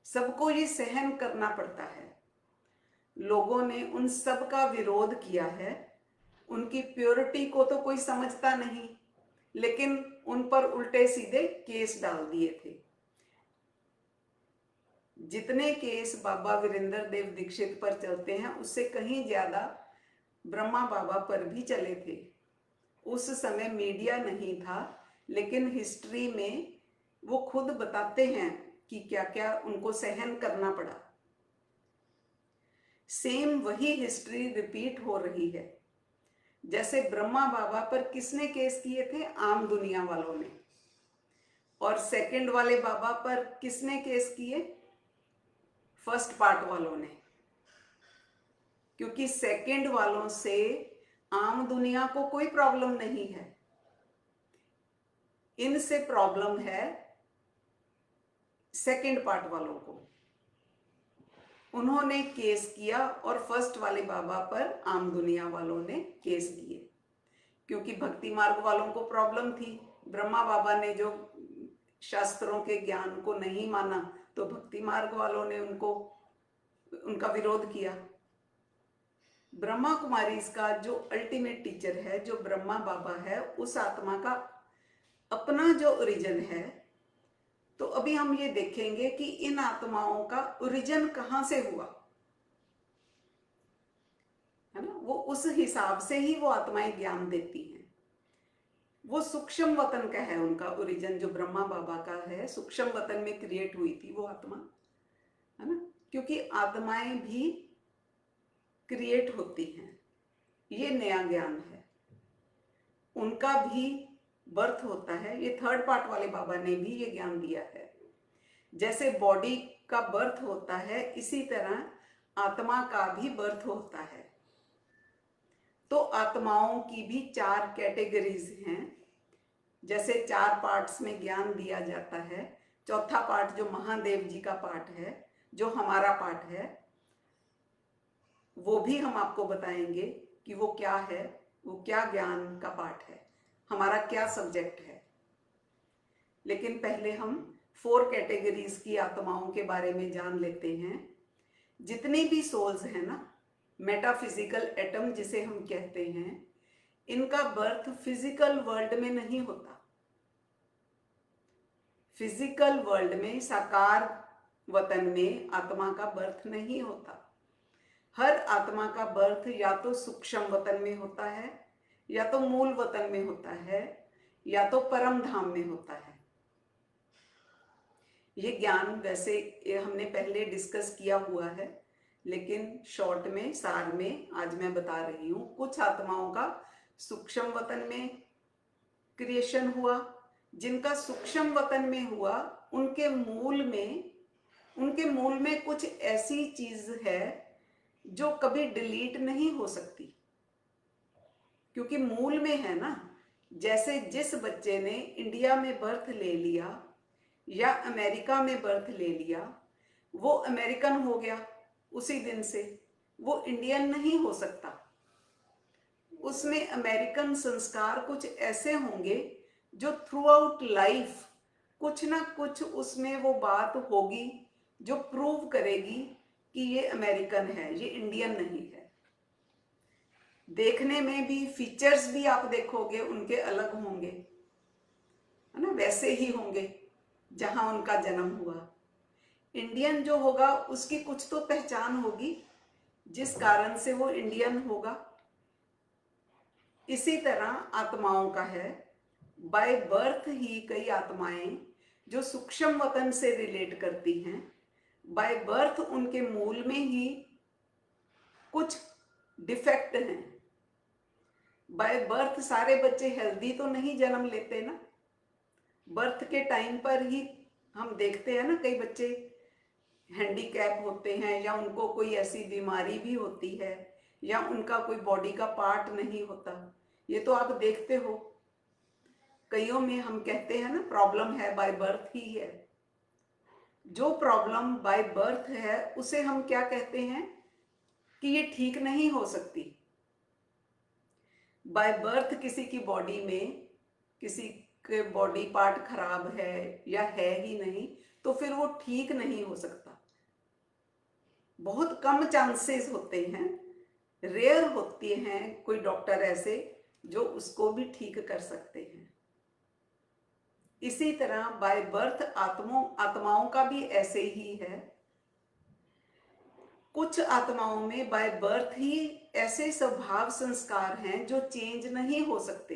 सबको ये सहन करना पड़ता है। लोगों ने उन सब का विरोध किया है, उनकी प्योरिटी को तो कोई समझता नहीं, लेकिन उन पर उल्टे सीधे केस डाल दिए थे। जितने केस बाबा वीरेंद्र देव दीक्षित पर चलते हैं उससे कहीं ज्यादा ब्रह्मा बाबा पर भी चले थे। उस समय मीडिया नहीं था, लेकिन हिस्ट्री में वो खुद बताते हैं कि क्या क्या उनको सहन करना पड़ा। सेम वही हिस्ट्री रिपीट हो रही है। जैसे ब्रह्मा बाबा पर किसने केस किए थे? आम दुनिया वालों ने। और सेकंड वाले बाबा पर किसने केस किए? फर्स्ट पार्ट वालों ने। क्योंकि सेकंड वालों से आम दुनिया को कोई प्रॉब्लम नहीं है, इनसे प्रॉब्लम है सेकंड पार्ट वालों को। उन्होंने केस किया और फर्स्ट वाले बाबा पर आम दुनिया वालों ने केस किए, क्योंकि भक्ति मार्ग वालों को प्रॉब्लम थी। ब्रह्मा बाबा ने जो शास्त्रों के ज्ञान को नहीं माना, तो भक्ति मार्ग वालों ने उनका विरोध किया। ब्रह्मा कुमारी का जो अल्टीमेट टीचर है, जो ब्रह्मा बाबा है, उस आत्मा का अपना जो ओरिजिन है। तो अभी हम ये देखेंगे कि इन आत्माओं का ओरिजिन कहां से हुआ, है ना। वो उस हिसाब से ही वो आत्माएं ज्ञान देती हैं। वो सूक्ष्म वतन का है उनका ओरिजिन, जो ब्रह्मा बाबा का है, सूक्ष्म वतन में क्रिएट हुई थी वो आत्मा, है ना। क्योंकि आत्माएं भी क्रिएट होती हैं, ये नया ज्ञान है। उनका भी बर्थ होता है, ये थर्ड पार्ट वाले बाबा ने भी ये ज्ञान दिया है। जैसे बॉडी का बर्थ होता है, इसी तरह आत्मा का भी बर्थ होता है। तो आत्माओं की भी 4 कैटेगरीज हैं। जैसे 4 पार्ट्स में ज्ञान दिया जाता है, चौथा पार्ट जो महादेव जी का पार्ट है, जो हमारा पार्ट है, वो भी हम आपको बताएंगे कि वो क्या है, वो क्या ज्ञान का पार्ट है, हमारा क्या सब्जेक्ट है। लेकिन पहले हम 4 कैटेगरीज की आत्माओं के बारे में जान लेते हैं। जितनी भी सोल्स हैं ना, मेटाफिजिकल एटम जिसे हम कहते हैं, इनका बर्थ फिजिकल वर्ल्ड में नहीं होता। फिजिकल वर्ल्ड में, साकार वतन में आत्मा का बर्थ नहीं होता। हर आत्मा का बर्थ या तो सूक्ष्म वतन में होता है, या तो मूल वतन में होता है, या तो परम धाम में होता है। ये ज्ञान वैसे हमने पहले डिस्कस किया हुआ है, लेकिन शॉर्ट में, सार में आज मैं बता रही हूँ। कुछ आत्माओं का सूक्ष्म वतन में क्रिएशन हुआ, जिनका सूक्ष्म वतन में हुआ, उनके मूल में कुछ ऐसी चीज है जो कभी डिलीट नहीं हो सकती, क्योंकि मूल में है ना। जैसे जिस बच्चे ने इंडिया में बर्थ ले लिया या अमेरिका में बर्थ ले लिया, वो अमेरिकन हो गया उसी दिन से, वो इंडियन नहीं हो सकता। उसमें अमेरिकन संस्कार कुछ ऐसे होंगे जो थ्रू आउट लाइफ कुछ ना कुछ उसमें वो बात होगी जो प्रूव करेगी कि ये अमेरिकन है, ये इंडियन नहीं है। देखने में भी फीचर्स भी आप देखोगे उनके अलग होंगे, है ना, वैसे ही होंगे जहां उनका जन्म हुआ। इंडियन जो होगा उसकी कुछ तो पहचान होगी, जिस कारण से वो इंडियन होगा। इसी तरह आत्माओं का है, बाय बर्थ ही कई आत्माएं जो सूक्ष्म वतन से रिलेट करती हैं, बाय बर्थ उनके मूल में ही कुछ डिफेक्ट हैं। बाय बर्थ सारे बच्चे हेल्दी तो नहीं जन्म लेते ना। बर्थ के टाइम पर ही हम देखते हैं ना, कई बच्चे हैंडीकैप होते हैं या उनको कोई ऐसी बीमारी भी होती है या उनका कोई बॉडी का पार्ट नहीं होता। ये तो आप देखते हो, कईयों में हम कहते हैं ना प्रॉब्लम है बाय बर्थ ही है। जो प्रॉब्लम बाय बर्थ है उसे हम क्या कहते हैं कि ये ठीक नहीं हो सकती। बाय बर्थ किसी की बॉडी में किसी के बॉडी पार्ट खराब है या है ही नहीं, तो फिर वो ठीक नहीं हो सकता। बहुत कम चांसेस होते हैं, रेयर होते हैं कोई डॉक्टर ऐसे जो उसको भी ठीक कर सकते हैं। इसी तरह बाय बर्थ आत्माओं का भी ऐसे ही है। कुछ आत्माओं में बाय बर्थ ही ऐसे स्वभाव संस्कार हैं जो चेंज नहीं हो सकते,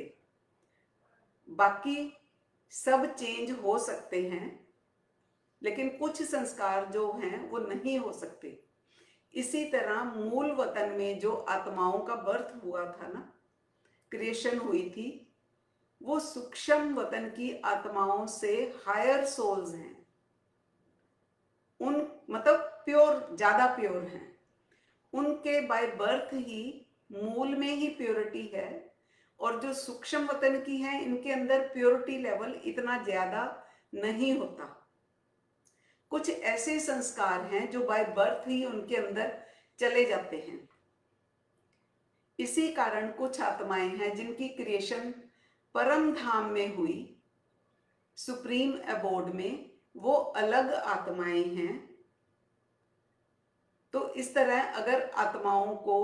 बाकी सब चेंज हो सकते हैं, लेकिन कुछ संस्कार जो हैं वो नहीं हो सकते। इसी तरह मूल वतन में जो आत्माओं का बर्थ हुआ था ना, क्रिएशन हुई थी, वो सूक्ष्म वतन की आत्माओं से हायर सोल्स हैं। उन मतलब प्योर, ज्यादा प्योर हैं। उनके बाय बर्थ ही मूल में ही प्योरिटी है, और जो सूक्ष्म वतन की है इनके अंदर प्योरिटी लेवल इतना ज्यादा नहीं होता। कुछ ऐसे संस्कार हैं जो बाय बर्थ ही उनके अंदर चले जाते हैं। इसी कारण कुछ आत्माएं हैं जिनकी क्रिएशन परम धाम में हुई, सुप्रीम अबोर्ड में, वो अलग आत्माएं हैं। तो इस तरह अगर आत्माओं को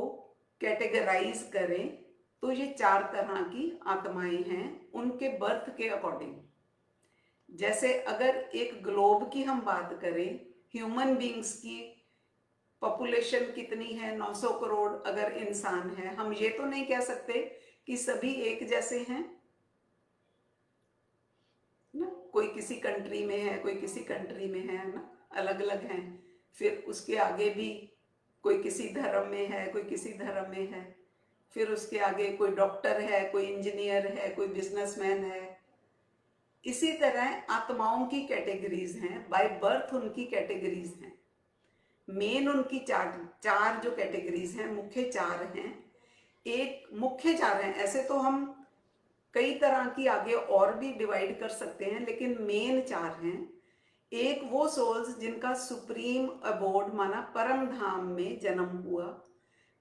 कैटेगराइज करें तो ये 4 तरह की आत्माएं हैं उनके बर्थ के अकॉर्डिंग। जैसे अगर एक ग्लोब की हम बात करें, ह्यूमन बींग्स की पॉपुलेशन कितनी है, 900 करोड़ अगर इंसान है, हम ये तो नहीं कह सकते कि सभी एक जैसे हैं ना। कोई किसी कंट्री में है, कोई किसी कंट्री में है ना, अलग अलग हैं। फिर उसके आगे भी कोई किसी धर्म में है, कोई किसी धर्म में है। फिर उसके आगे कोई डॉक्टर है, कोई इंजीनियर है, कोई बिजनेसमैन है। इसी तरह आत्माओं की कैटेगरीज हैं, बाय बर्थ उनकी कैटेगरीज हैं। मेन उनकी चार जो कैटेगरीज हैं, मुख्य 4 हैं। एक मुख्य 4 हैं, ऐसे तो हम कई तरह की आगे और भी डिवाइड कर सकते हैं, लेकिन मेन 4 हैं। एक वो सोल्स जिनका सुप्रीम अबोर्ड माना परम धाम में जन्म हुआ,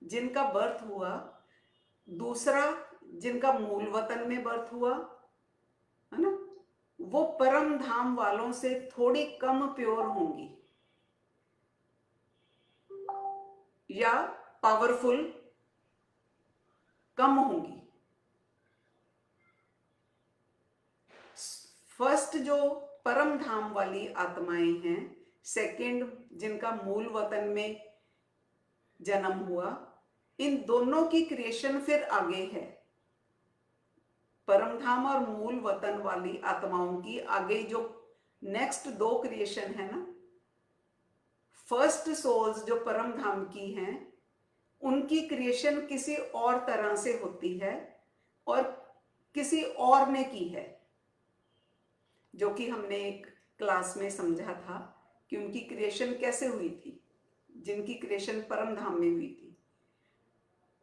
जिनका बर्थ हुआ। दूसरा, जिनका मूल वतन में बर्थ हुआ, है ना, वो परम धाम वालों से थोड़ी कम प्योर होंगी या पावरफुल कम होंगी। फर्स्ट जो परम धाम वाली आत्माएं हैं, सेकंड जिनका मूल वतन में जन्म हुआ, इन दोनों की क्रिएशन फिर आगे है। परम धाम और मूल वतन वाली आत्माओं की आगे जो नेक्स्ट 2 क्रिएशन है ना, फर्स्ट सोल्स जो परम धाम की हैं, उनकी क्रिएशन किसी और तरह से होती है और किसी और ने की है, जो कि हमने एक क्लास में समझा था कि उनकी क्रिएशन कैसे हुई थी, जिनकी क्रिएशन परम धाम में हुई थी।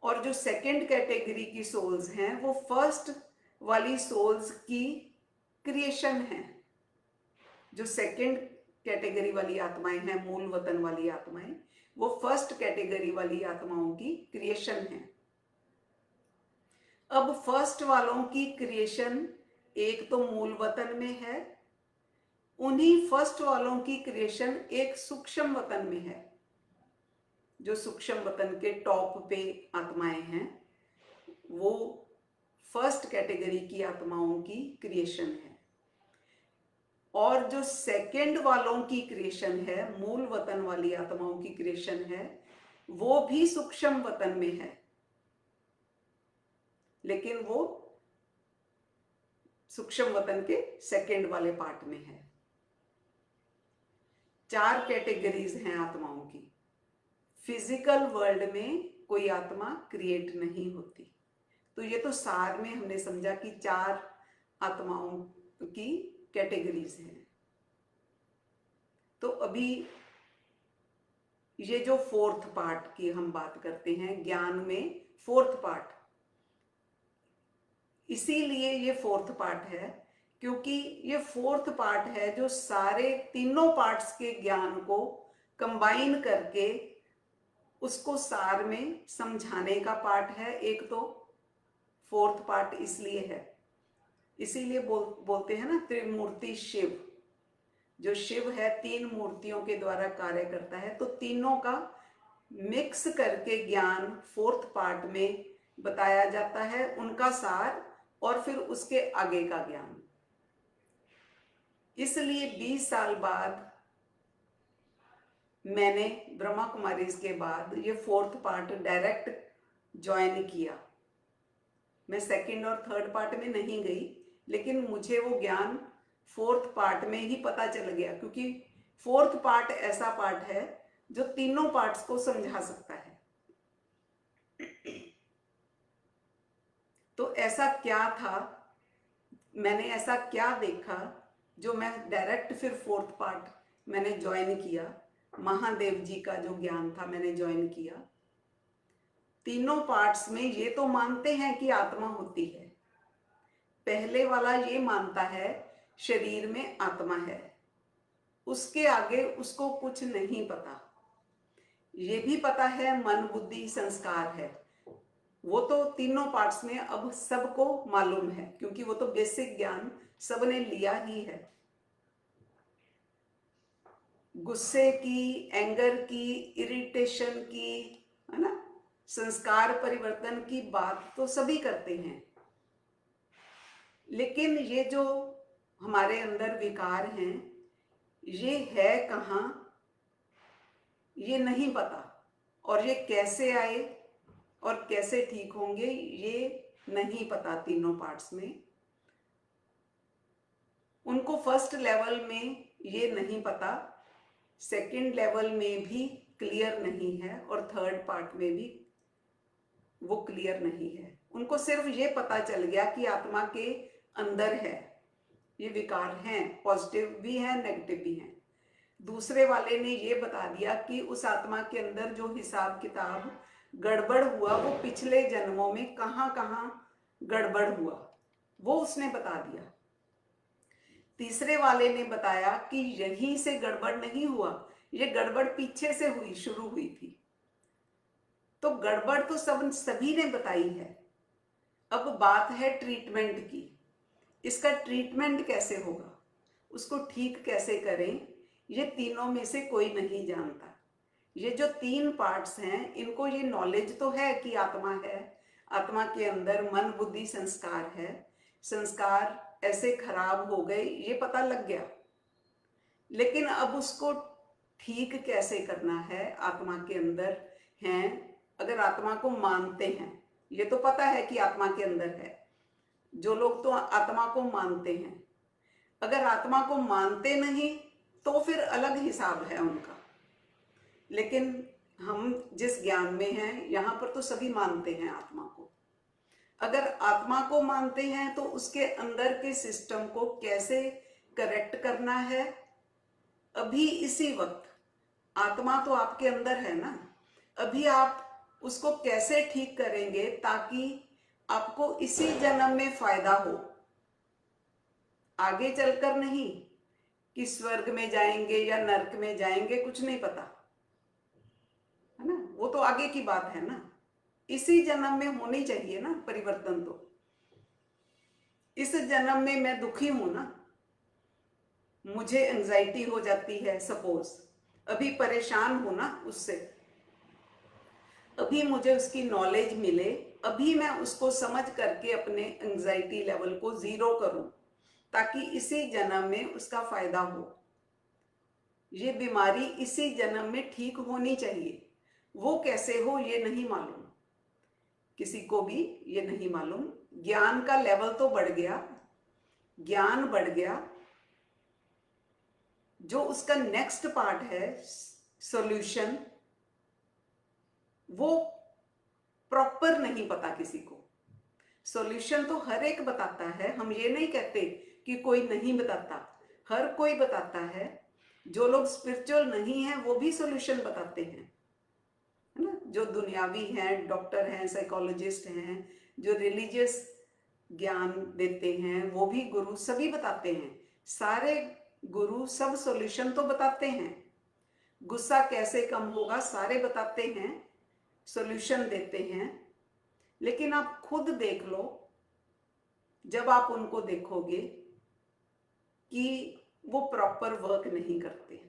और जो सेकंड कैटेगरी की सोल्स हैं, वो फर्स्ट वाली सोल्स की क्रिएशन है। जो सेकंड कैटेगरी वाली आत्माएं हैं, मूल वतन वाली आत्माएं, वो फर्स्ट कैटेगरी वाली आत्माओं की क्रिएशन है। अब फर्स्ट वालों की क्रिएशन एक तो मूल वतन में है, उन्हीं फर्स्ट वालों की क्रिएशन एक सूक्ष्म वतन में है। जो सूक्ष्म वतन के टॉप पे आत्माएं हैं, वो फर्स्ट कैटेगरी की आत्माओं की क्रिएशन है। और जो सेकंड वालों की क्रिएशन है, मूल वतन वाली आत्माओं की क्रिएशन है, वो भी सूक्ष्म वतन में है, लेकिन वो सूक्ष्म वतन के सेकंड वाले पार्ट में है। 4 कैटेगरीज हैं आत्माओं की। फिजिकल वर्ल्ड में कोई आत्मा क्रिएट नहीं होती। तो ये तो सार में हमने समझा कि 4 आत्माओं की कैटेगरीज हैं। तो अभी ये जो 4th पार्ट की हम बात करते हैं, ज्ञान में 4th पार्ट, इसीलिए ये 4th पार्ट है क्योंकि ये 4th पार्ट है जो सारे तीनों पार्ट्स के ज्ञान को कंबाइन करके उसको सार में समझाने का पार्ट है। एक तो 4th पार्ट इसलिए है, इसीलिए बोलते हैं ना त्रिमूर्ति शिव। जो शिव है 3 मूर्तियों के द्वारा कार्य करता है, तो तीनों का मिक्स करके ज्ञान 4th पार्ट में बताया जाता है, उनका सार और फिर उसके आगे का ज्ञान। इसलिए 20 साल बाद मैंने ब्रह्मा कुमारीज के बाद ये 4th पार्ट डायरेक्ट ज्वाइन किया। मैं 2nd और 3rd पार्ट में नहीं गई, लेकिन मुझे वो ज्ञान 4th पार्ट में ही पता चल गया, क्योंकि 4th पार्ट ऐसा पार्ट है जो तीनों पार्ट्स को समझा सकता है। तो ऐसा क्या था, मैंने ऐसा क्या देखा जो मैं डायरेक्ट फिर 4th पार्ट मैंने ज्वाइन किया। महादेव जी का जो ज्ञान था मैंने ज्वाइन किया। तीनों पार्ट्स में ये तो मानते हैं कि आत्मा होती है। पहले वाला ये मानता है शरीर में आत्मा है, उसके आगे उसको कुछ नहीं पता। ये भी पता है मन बुद्धि संस्कार है, वो तो तीनों पार्ट्स में अब सबको मालूम है, क्योंकि वो तो बेसिक ज्ञान सबने लिया ही है। गुस्से की, एंगर की, इरिटेशन की, है ना, संस्कार परिवर्तन की बात तो सभी करते हैं, लेकिन ये जो हमारे अंदर विकार हैं ये है कहाँ, ये नहीं पता। और ये कैसे आए और कैसे ठीक होंगे ये नहीं पता तीनों पार्ट्स में। उनको फर्स्ट लेवल में ये नहीं पता, सेकंड लेवल में भी क्लियर नहीं है, और 3rd पार्ट में भी वो क्लियर नहीं है। उनको सिर्फ ये पता चल गया कि आत्मा के अंदर है, ये विकार हैं, पॉजिटिव भी हैं नेगेटिव भी हैं। दूसरे वाले ने ये बता दिया कि उस आत्मा के अंदर जो हिसाब किताब गड़बड़ हुआ वो पिछले जन्मों में कहाँ कहाँ गड़बड़ हुआ, वो उसने बता दिया। तीसरे वाले ने बताया कि यहीं से गड़बड़ नहीं हुआ, ये गड़बड़ पीछे से हुई, शुरू हुई थी। तो गड़बड़ तो सभी ने बताई है। अब बात है ट्रीटमेंट की। इसका ट्रीटमेंट कैसे होगा, उसको ठीक कैसे करें, ये तीनों में से कोई नहीं जानता। ये जो 3 पार्ट्स हैं इनको ये नॉलेज तो है कि आत्मा है, आत्मा के अंदर मन बुद्धि संस्कार है, संस्कार ऐसे खराब हो गए ये पता लग गया, लेकिन अब उसको ठीक कैसे करना है, आत्मा के अंदर हैं। अगर आत्मा को मानते हैं, ये तो पता है कि आत्मा के अंदर है, जो लोग तो आत्मा को मानते हैं। अगर आत्मा को मानते नहीं तो फिर अलग हिसाब है उनका, लेकिन हम जिस ज्ञान में हैं यहाँ पर तो सभी मानते हैं आत्मा को। अगर आत्मा को मानते हैं तो उसके अंदर के सिस्टम को कैसे करेक्ट करना है, अभी इसी वक्त आत्मा तो आपके अंदर है ना, अभी आप उसको कैसे ठीक करेंगे ताकि आपको इसी जन्म में फायदा हो, आगे चलकर नहीं कि स्वर्ग में जाएंगे या नरक में जाएंगे, कुछ नहीं पता है ना, वो तो आगे की बात है ना। इसी जन्म में होनी चाहिए ना परिवर्तन। तो इस जन्म में मैं दुखी हूं ना, मुझे एंजाइटी हो जाती है, सपोज अभी परेशान हूं ना उससे, अभी मुझे उसकी नॉलेज मिले, अभी मैं उसको समझ करके अपने एंजाइटी लेवल को 0 करूं ताकि इसी जन्म में उसका फायदा हो। ये बीमारी इसी जन्म में ठीक होनी चाहिए। वो कैसे हो ये नहीं मालूम, किसी को भी ये नहीं मालूम। ज्ञान का लेवल तो बढ़ गया, ज्ञान बढ़ गया, जो उसका नेक्स्ट पार्ट है सॉल्यूशन, वो प्रॉपर नहीं पता किसी को। सॉल्यूशन तो हर एक बताता है, हम ये नहीं कहते कि कोई नहीं बताता, हर कोई बताता है। जो लोग स्पिरिचुअल नहीं हैं वो भी सॉल्यूशन बताते हैं, है ना। जो दुनियावी हैं, डॉक्टर हैं, साइकोलॉजिस्ट हैं, जो रिलीजियस ज्ञान देते हैं, वो भी गुरु सभी बताते हैं। सारे गुरु सब सॉल्यूशन तो बताते हैं। गुस्सा कैसे कम होगा सारे बताते हैं, सॉल्यूशन देते हैं। लेकिन आप खुद देख लो, जब आप उनको देखोगे कि वो प्रॉपर वर्क नहीं करते।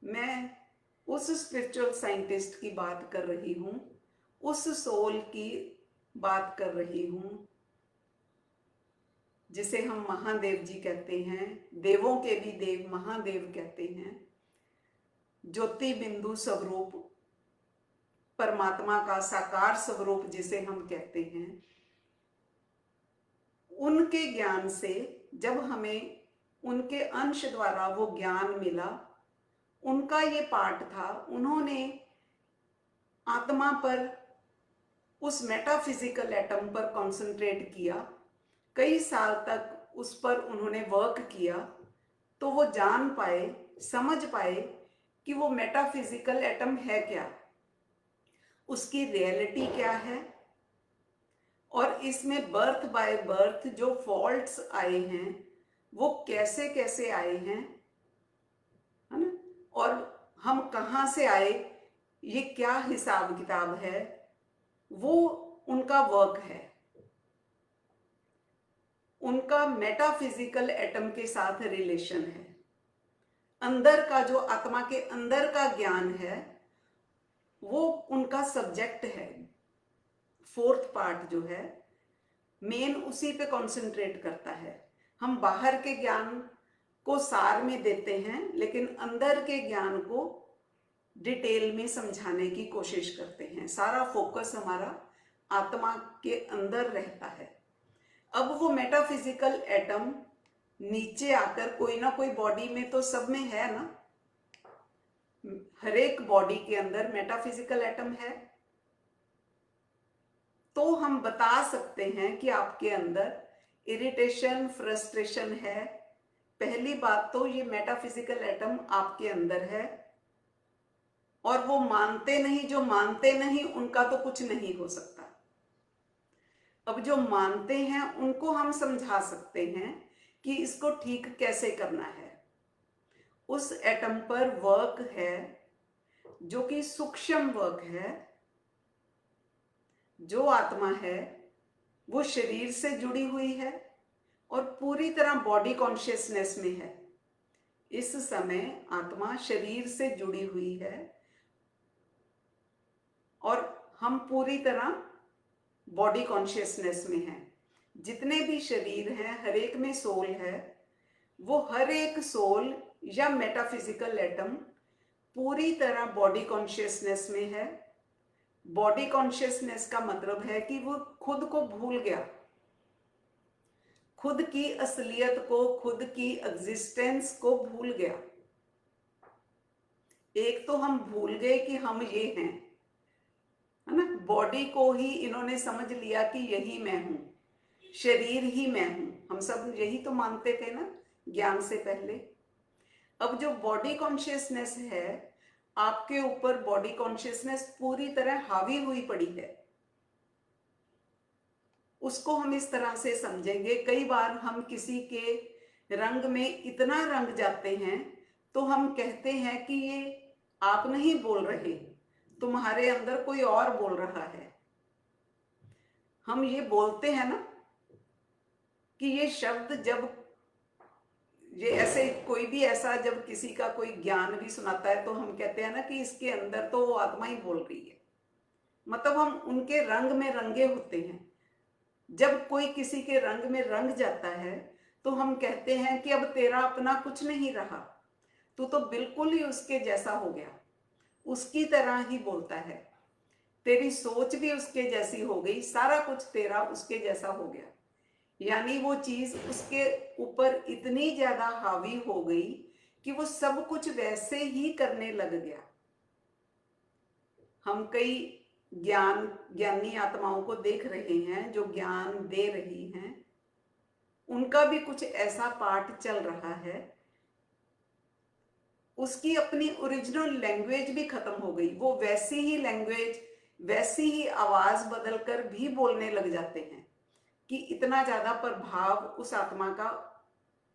मैं उस स्पिरिचुअल साइंटिस्ट की बात कर रही हूं, उस सोल की बात कर रही हूं जिसे हम महादेव जी कहते हैं, देवों के भी देव महादेव कहते हैं। ज्योति बिंदु स्वरूप, परमात्मा का साकार स्वरूप जिसे हम कहते हैं, उनके ज्ञान से जब हमें उनके अंश द्वारा वो ज्ञान मिला, उनका ये पार्ट था, उन्होंने आत्मा पर, उस मेटाफिजिकल एटम पर कंसंट्रेट किया, कई साल तक उस पर उन्होंने वर्क किया, तो वो जान पाए, समझ पाए कि वो मेटाफिजिकल एटम है क्या, उसकी रियलिटी क्या है, और इसमें बर्थ बाय बर्थ जो फॉल्ट्स आए हैं वो कैसे कैसे आए हैं, है ना। और हम कहाँ से आए, ये क्या हिसाब किताब है, वो उनका वर्क है। उनका मेटाफिजिकल एटम के साथ रिलेशन है। अंदर का जो आत्मा के अंदर का ज्ञान है वो उनका सब्जेक्ट है। फोर्थ पार्ट जो है मेन उसी पे कंसंट्रेट करता है। हम बाहर के ज्ञान को सार में देते हैं, लेकिन अंदर के ज्ञान को डिटेल में समझाने की कोशिश करते हैं। सारा फोकस हमारा आत्मा के अंदर रहता है। अब वो मेटाफिजिकल एटम नीचे आकर कोई ना कोई बॉडी में तो सब में है ना, हर एक बॉडी के अंदर मेटाफिजिकल एटम है। तो हम बता सकते हैं कि आपके अंदर इरिटेशन, फ्रस्ट्रेशन है। पहली बात तो ये मेटाफिजिकल एटम आपके अंदर है, और वो मानते नहीं, जो मानते नहीं उनका तो कुछ नहीं हो सकता। अब जो मानते हैं उनको हम समझा सकते हैं कि इसको ठीक कैसे करना है। उस एटम पर वर्क है जो कि सूक्ष्म वर्क है। जो आत्मा है वो शरीर से जुड़ी हुई है और पूरी तरह बॉडी कॉन्शियसनेस में है। इस समय आत्मा शरीर से जुड़ी हुई है और हम पूरी तरह बॉडी कॉन्शियसनेस में हैं। जितने भी शरीर हैं हर एक में सोल है। वो हर एक सोल या मेटाफिजिकल एटम पूरी तरह बॉडी कॉन्शियसनेस में है। बॉडी कॉन्शियसनेस का मतलब है कि वो खुद को भूल गया, खुद की असलियत को, खुद की एग्जिस्टेंस को भूल गया। एक तो हम भूल गए कि हम ये हैं, है ना। बॉडी को ही इन्होंने समझ लिया कि यही मैं हूं, शरीर ही मैं हूं। हम सब यही तो मानते थे ना ज्ञान से पहले। अब जो बॉडी कॉन्शियसनेस है आपके ऊपर, बॉडी कॉन्शियसनेस पूरी तरह हावी हुई पड़ी है। उसको हम इस तरह से समझेंगे, कई बार हम किसी के रंग में इतना रंग जाते हैं तो हम कहते हैं कि ये आप नहीं बोल रहे, तुम्हारे अंदर कोई और बोल रहा है। हम ये बोलते हैं ना कि ये शब्द, जब ये ऐसे कोई भी ऐसा, जब किसी का कोई ज्ञान भी सुनाता है तो हम कहते हैं ना कि इसके अंदर तो वो आत्मा ही बोल रही है। मतलब हम उनके रंग में रंगे होते हैं। जब कोई किसी के रंग में रंग जाता है तो हम कहते हैं कि अब तेरा अपना कुछ नहीं रहा, तू तो बिल्कुल ही उसके जैसा हो गया। उसकी तरह ही बोलता है। तेरी सोच भी उसके जैसी हो गई, सारा कुछ तेरा उसके जैसा हो गया। यानी वो चीज उसके ऊपर इतनी ज्यादा हावी हो गई कि वो सब कुछ वैसे ही करने लग गया। हम कई ज्ञानी आत्माओं को देख रहे हैं जो ज्ञान दे रही हैं, उनका भी कुछ ऐसा पार्ट चल रहा है। उसकी अपनी ओरिजिनल लैंग्वेज भी खत्म हो गई, वो वैसी ही लैंग्वेज, वैसी ही आवाज बदलकर भी बोलने लग जाते हैं कि इतना ज्यादा प्रभाव उस आत्मा का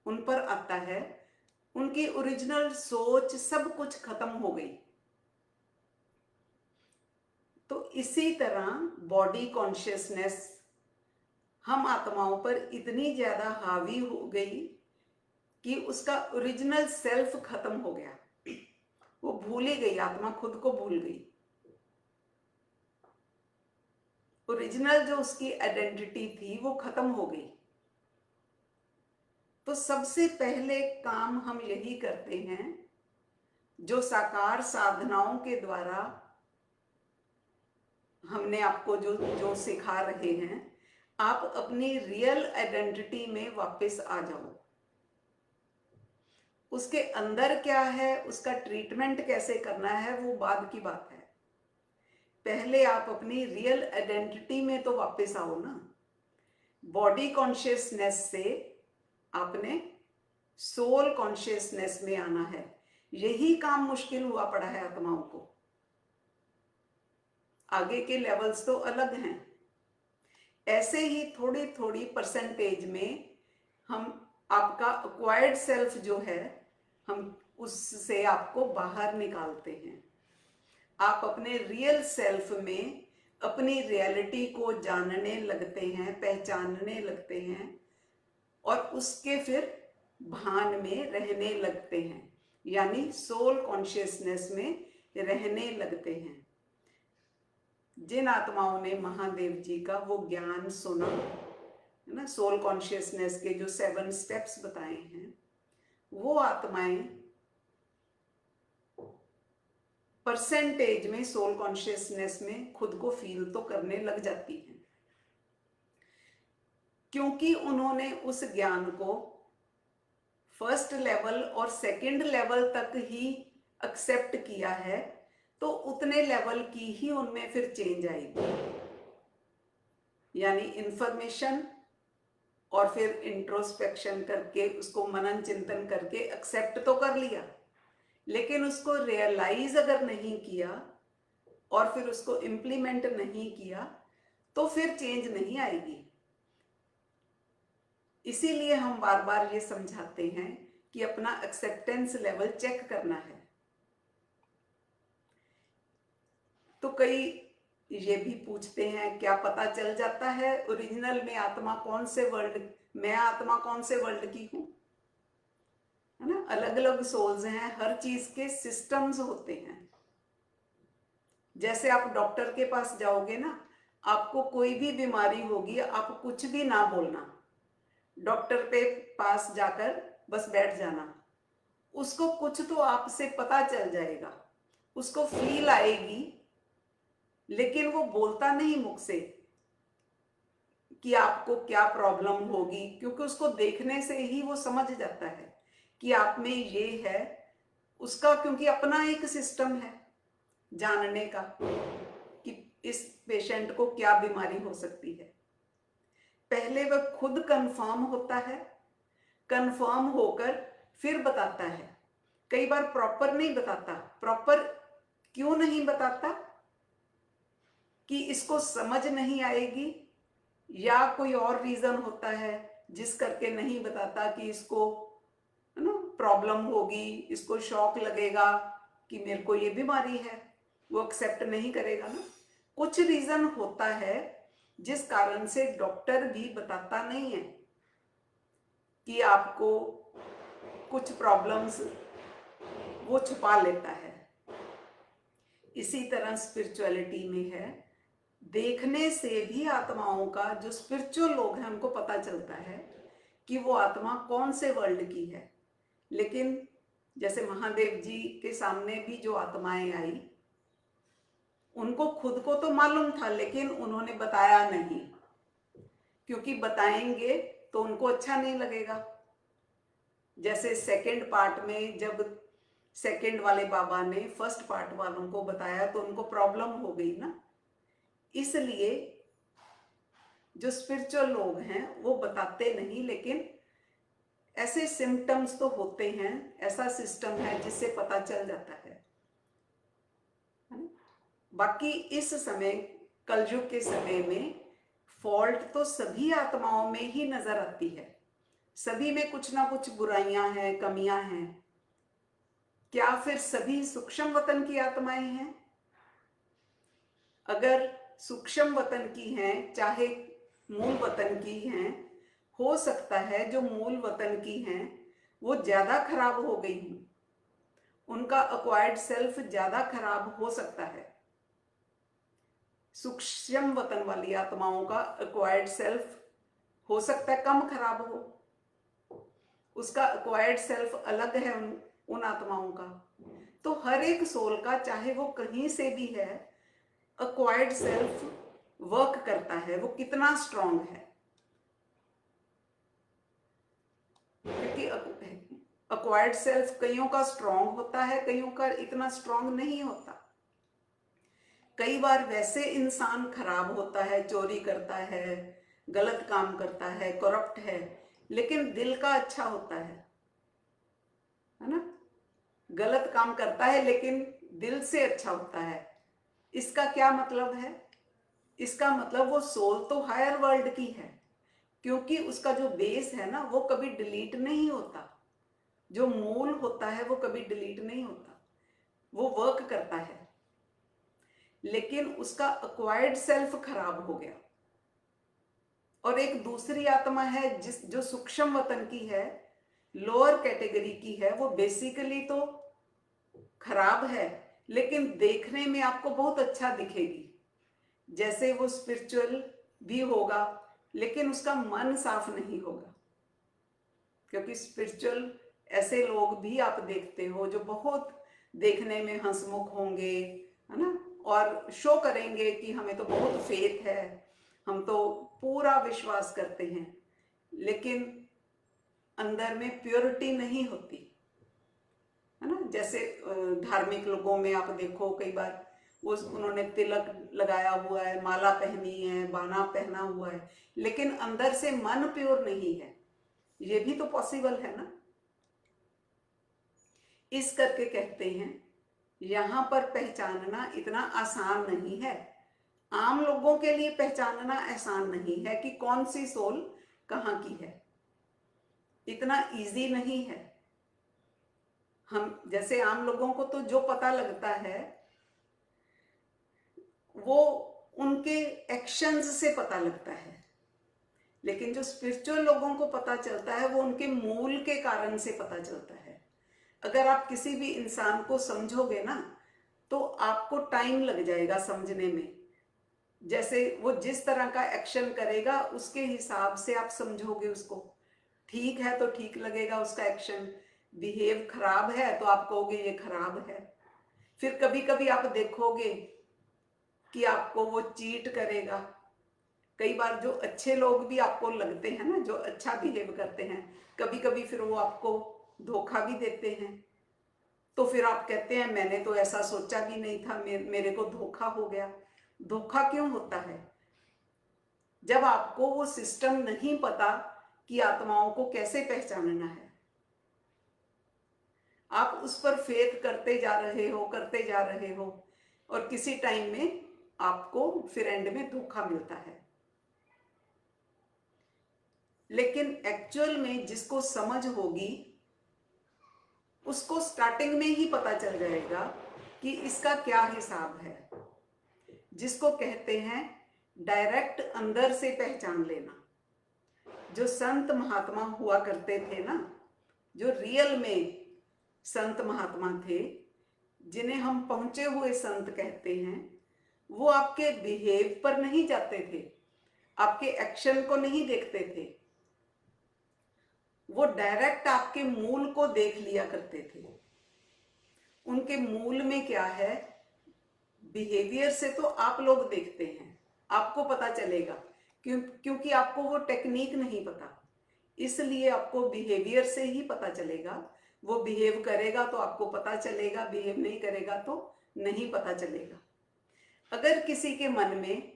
उन पर आता है। उनकी ओरिजिनल सोच सब कुछ खत्म हो गई। तो इसी तरह बॉडी कॉन्शियसनेस हम आत्माओं पर इतनी ज्यादा हावी हो गई कि उसका ओरिजिनल सेल्फ खत्म हो गया। वो भूल ही गई, आत्मा खुद को भूल गई। ओरिजिनल जो उसकी आइडेंटिटी थी वो खत्म हो गई। तो सबसे पहले काम हम यही करते हैं जो साकार साधनाओं के द्वारा हमने आपको जो जो सिखा रहे हैं, आप अपनी रियल आइडेंटिटी में वापस आ जाओ। उसके अंदर क्या है, उसका ट्रीटमेंट कैसे करना है, वो बाद की बात है। पहले आप अपनी रियल आइडेंटिटी में तो वापस आओ ना। बॉडी कॉन्शियसनेस से आपने सोल कॉन्शियसनेस में आना है। यही काम मुश्किल हुआ पड़ा है आत्माओं को। आगे के लेवल्स तो अलग हैं। ऐसे ही थोड़ी थोड़ी परसेंटेज में हम आपका अक्वायर्ड सेल्फ जो है, हम उससे आपको बाहर निकालते हैं। आप अपने रियल सेल्फ में अपनी रियलिटी को जानने लगते हैं, पहचानने लगते हैं और उसके फिर भान में रहने लगते हैं, यानी सोल कॉन्शियसनेस में रहने लगते हैं। जिन आत्माओं ने महादेव जी का वो ज्ञान सुना है ना, सोल कॉन्शियसनेस के जो 7 स्टेप्स बताए हैं, वो आत्माएं परसेंटेज में सोल कॉन्शियसनेस में खुद को फील तो करने लग जाती हैं, क्योंकि उन्होंने उस ज्ञान को फर्स्ट लेवल और सेकंड लेवल तक ही एक्सेप्ट किया है। तो उतने लेवल की ही उनमें फिर चेंज आएगी। यानी इंफॉर्मेशन और फिर इंट्रोस्पेक्शन करके उसको मनन चिंतन करके एक्सेप्ट तो कर लिया, लेकिन उसको रियलाइज अगर नहीं किया और फिर उसको इम्प्लीमेंट नहीं किया तो फिर चेंज नहीं आएगी। इसीलिए हम बार बार ये समझाते हैं कि अपना एक्सेप्टेंस लेवल चेक करना है। तो कई ये भी पूछते हैं, क्या पता चल जाता है ओरिजिनल में आत्मा कौन से वर्ल्ड, मैं आत्मा कौन से वर्ल्ड की हूं, है ना। अलग अलग सोल्स हैं, हर चीज के सिस्टम्स होते हैं। जैसे आप डॉक्टर के पास जाओगे ना, आपको कोई भी बीमारी होगी, आप कुछ भी ना बोलना, डॉक्टर पे पास जाकर बस बैठ जाना। उसको कुछ तो आपसे पता चल जाएगा, उसको फील आएगी, लेकिन वो बोलता नहीं मुख से कि आपको क्या प्रॉब्लम होगी, क्योंकि उसको देखने से ही वो समझ जाता है कि आप में ये है। उसका क्योंकि अपना एक सिस्टम है जानने का कि इस पेशेंट को क्या बीमारी हो सकती है। पहले वह खुद कंफर्म होता है, कंफर्म होकर फिर बताता है। कई बार प्रॉपर नहीं बताता। प्रॉपर क्यों नहीं बताता? कि इसको समझ नहीं आएगी, या कोई और रीजन होता है जिस करके नहीं बताता कि इसको ना प्रॉब्लम होगी, इसको शॉक लगेगा कि मेरे को ये बीमारी है, वो एक्सेप्ट नहीं करेगा ना। कुछ रीजन होता है जिस कारण से डॉक्टर भी बताता नहीं है कि आपको कुछ प्रॉब्लम्स, वो छुपा लेता है। इसी तरह स्पिरिचुअलिटी में है, देखने से भी आत्माओं का, जो स्पिरिचुअल लोग हैं उनको पता चलता है कि वो आत्मा कौन से वर्ल्ड की है। लेकिन जैसे महादेव जी के सामने भी जो आत्माएं आई, उनको खुद को तो मालूम था लेकिन उन्होंने बताया नहीं, क्योंकि बताएंगे तो उनको अच्छा नहीं लगेगा। जैसे सेकंड पार्ट में जब सेकंड वाले बाबा ने फर्स्ट पार्ट वालों को बताया तो उनको प्रॉब्लम हो गई ना। इसलिए जो स्पिरिचुअल लोग हैं वो बताते नहीं, लेकिन ऐसे सिम्टम्स तो होते हैं, ऐसा सिस्टम है जिससे पता चल जाता है ना? बाकी इस समय कलयुग के समय में फॉल्ट तो सभी आत्माओं में ही नजर आती है, सभी में कुछ ना कुछ बुराइयां हैं, कमियां हैं। क्या फिर सभी सूक्ष्म वतन की आत्माएं हैं? अगर सूक्ष्म वतन की हैं, चाहे मूल वतन की हैं, हो सकता है जो मूल वतन की हैं वो ज्यादा खराब हो गई हूं, उनका अक्वायर्ड सेल्फ ज्यादा खराब हो सकता है। सूक्ष्म वतन वाली आत्माओं का अक्वायर्ड सेल्फ हो सकता है कम खराब हो, उसका अक्वायर्ड सेल्फ अलग है उन आत्माओं का। तो हर एक सोल का, चाहे वो कहीं से भी है, अक्वायर्ड सेल्फ वर्क करता है, वो कितना स्ट्रांग है। क्योंकि अक्वायर्ड सेल्फ कईयों का स्ट्रांग होता है, कईयों का इतना स्ट्रांग नहीं होता। कई बार वैसे इंसान खराब होता है, चोरी करता है, गलत काम करता है, करप्ट है, लेकिन दिल का अच्छा होता है ना? गलत काम करता है लेकिन दिल से अच्छा होता है। इसका क्या मतलब है? इसका मतलब वो सोल तो हायर वर्ल्ड की है, क्योंकि उसका जो बेस है ना वो कभी डिलीट नहीं होता। जो मूल होता है वो कभी डिलीट नहीं होता, वो वर्क करता है। लेकिन उसका अक्वायर्ड सेल्फ खराब हो गया। और एक दूसरी आत्मा है जो सूक्ष्म वतन की है, लोअर कैटेगरी की है, वो बेसिकली तो खराब है लेकिन देखने में आपको बहुत अच्छा दिखेगी। जैसे वो स्पिरिचुअल भी होगा लेकिन उसका मन साफ नहीं होगा, क्योंकि स्पिरिचुअल ऐसे लोग भी आप देखते हो जो बहुत देखने में हंसमुख होंगे, है ना, और शो करेंगे कि हमें तो बहुत फेथ है, हम तो पूरा विश्वास करते हैं, लेकिन अंदर में प्योरिटी नहीं होती, है ना। जैसे धार्मिक लोगों में आप देखो, कई बार वो उन्होंने तिलक लगाया हुआ है, माला पहनी है, बाना पहना हुआ है, लेकिन अंदर से मन प्योर नहीं है। ये भी तो पॉसिबल है ना। इस करके कहते हैं यहां पर पहचानना इतना आसान नहीं है। आम लोगों के लिए पहचानना आसान नहीं है कि कौन सी सोल कहां की है, इतना इजी नहीं है। हम जैसे आम लोगों को तो जो पता लगता है वो उनके एक्शंस से पता लगता है, लेकिन जो स्पिरिचुअल लोगों को पता चलता है वो उनके मूल के कारण से पता चलता है। अगर आप किसी भी इंसान को समझोगे ना तो आपको टाइम लग जाएगा समझने में। जैसे वो जिस तरह का एक्शन करेगा उसके हिसाब से आप समझोगे उसको। ठीक है तो ठीक लगेगा उसका एक्शन, बिहेव खराब है तो आप कहोगे ये खराब है। फिर कभी कभी आप देखोगे कि आपको वो चीट करेगा। कई बार जो अच्छे लोग भी आपको लगते हैं ना, जो अच्छा बिहेव करते हैं, कभी कभी फिर वो आपको धोखा भी देते हैं। तो फिर आप कहते हैं मैंने तो ऐसा सोचा भी नहीं था, मेरे को धोखा हो गया। धोखा क्यों होता है? जब आपको वो सिस्टम नहीं पता कि आत्माओं को कैसे पहचानना है। आप उस पर फेथ करते जा रहे हो और किसी टाइम में आपको फिर एंड में धोखा मिलता है। लेकिन एक्चुअल में जिसको समझ होगी उसको स्टार्टिंग में ही पता चल जाएगा कि इसका क्या हिसाब है, जिसको कहते हैं डायरेक्ट अंदर से पहचान लेना। जो संत महात्मा हुआ करते थे ना, जो रियल में संत महात्मा थे, जिन्हें हम पहुंचे हुए संत कहते हैं, वो आपके बिहेव पर नहीं जाते थे, आपके एक्शन को नहीं देखते थे, वो डायरेक्ट आपके मूल को देख लिया करते थे। उनके मूल में क्या है बिहेवियर से तो आप लोग देखते हैं, आपको पता चलेगा, क्योंकि आपको वो टेक्निक नहीं पता, इसलिए आपको बिहेवियर से ही पता चलेगा। वो बिहेव करेगा तो आपको पता चलेगा, बिहेव नहीं करेगा तो नहीं पता चलेगा। अगर किसी के मन में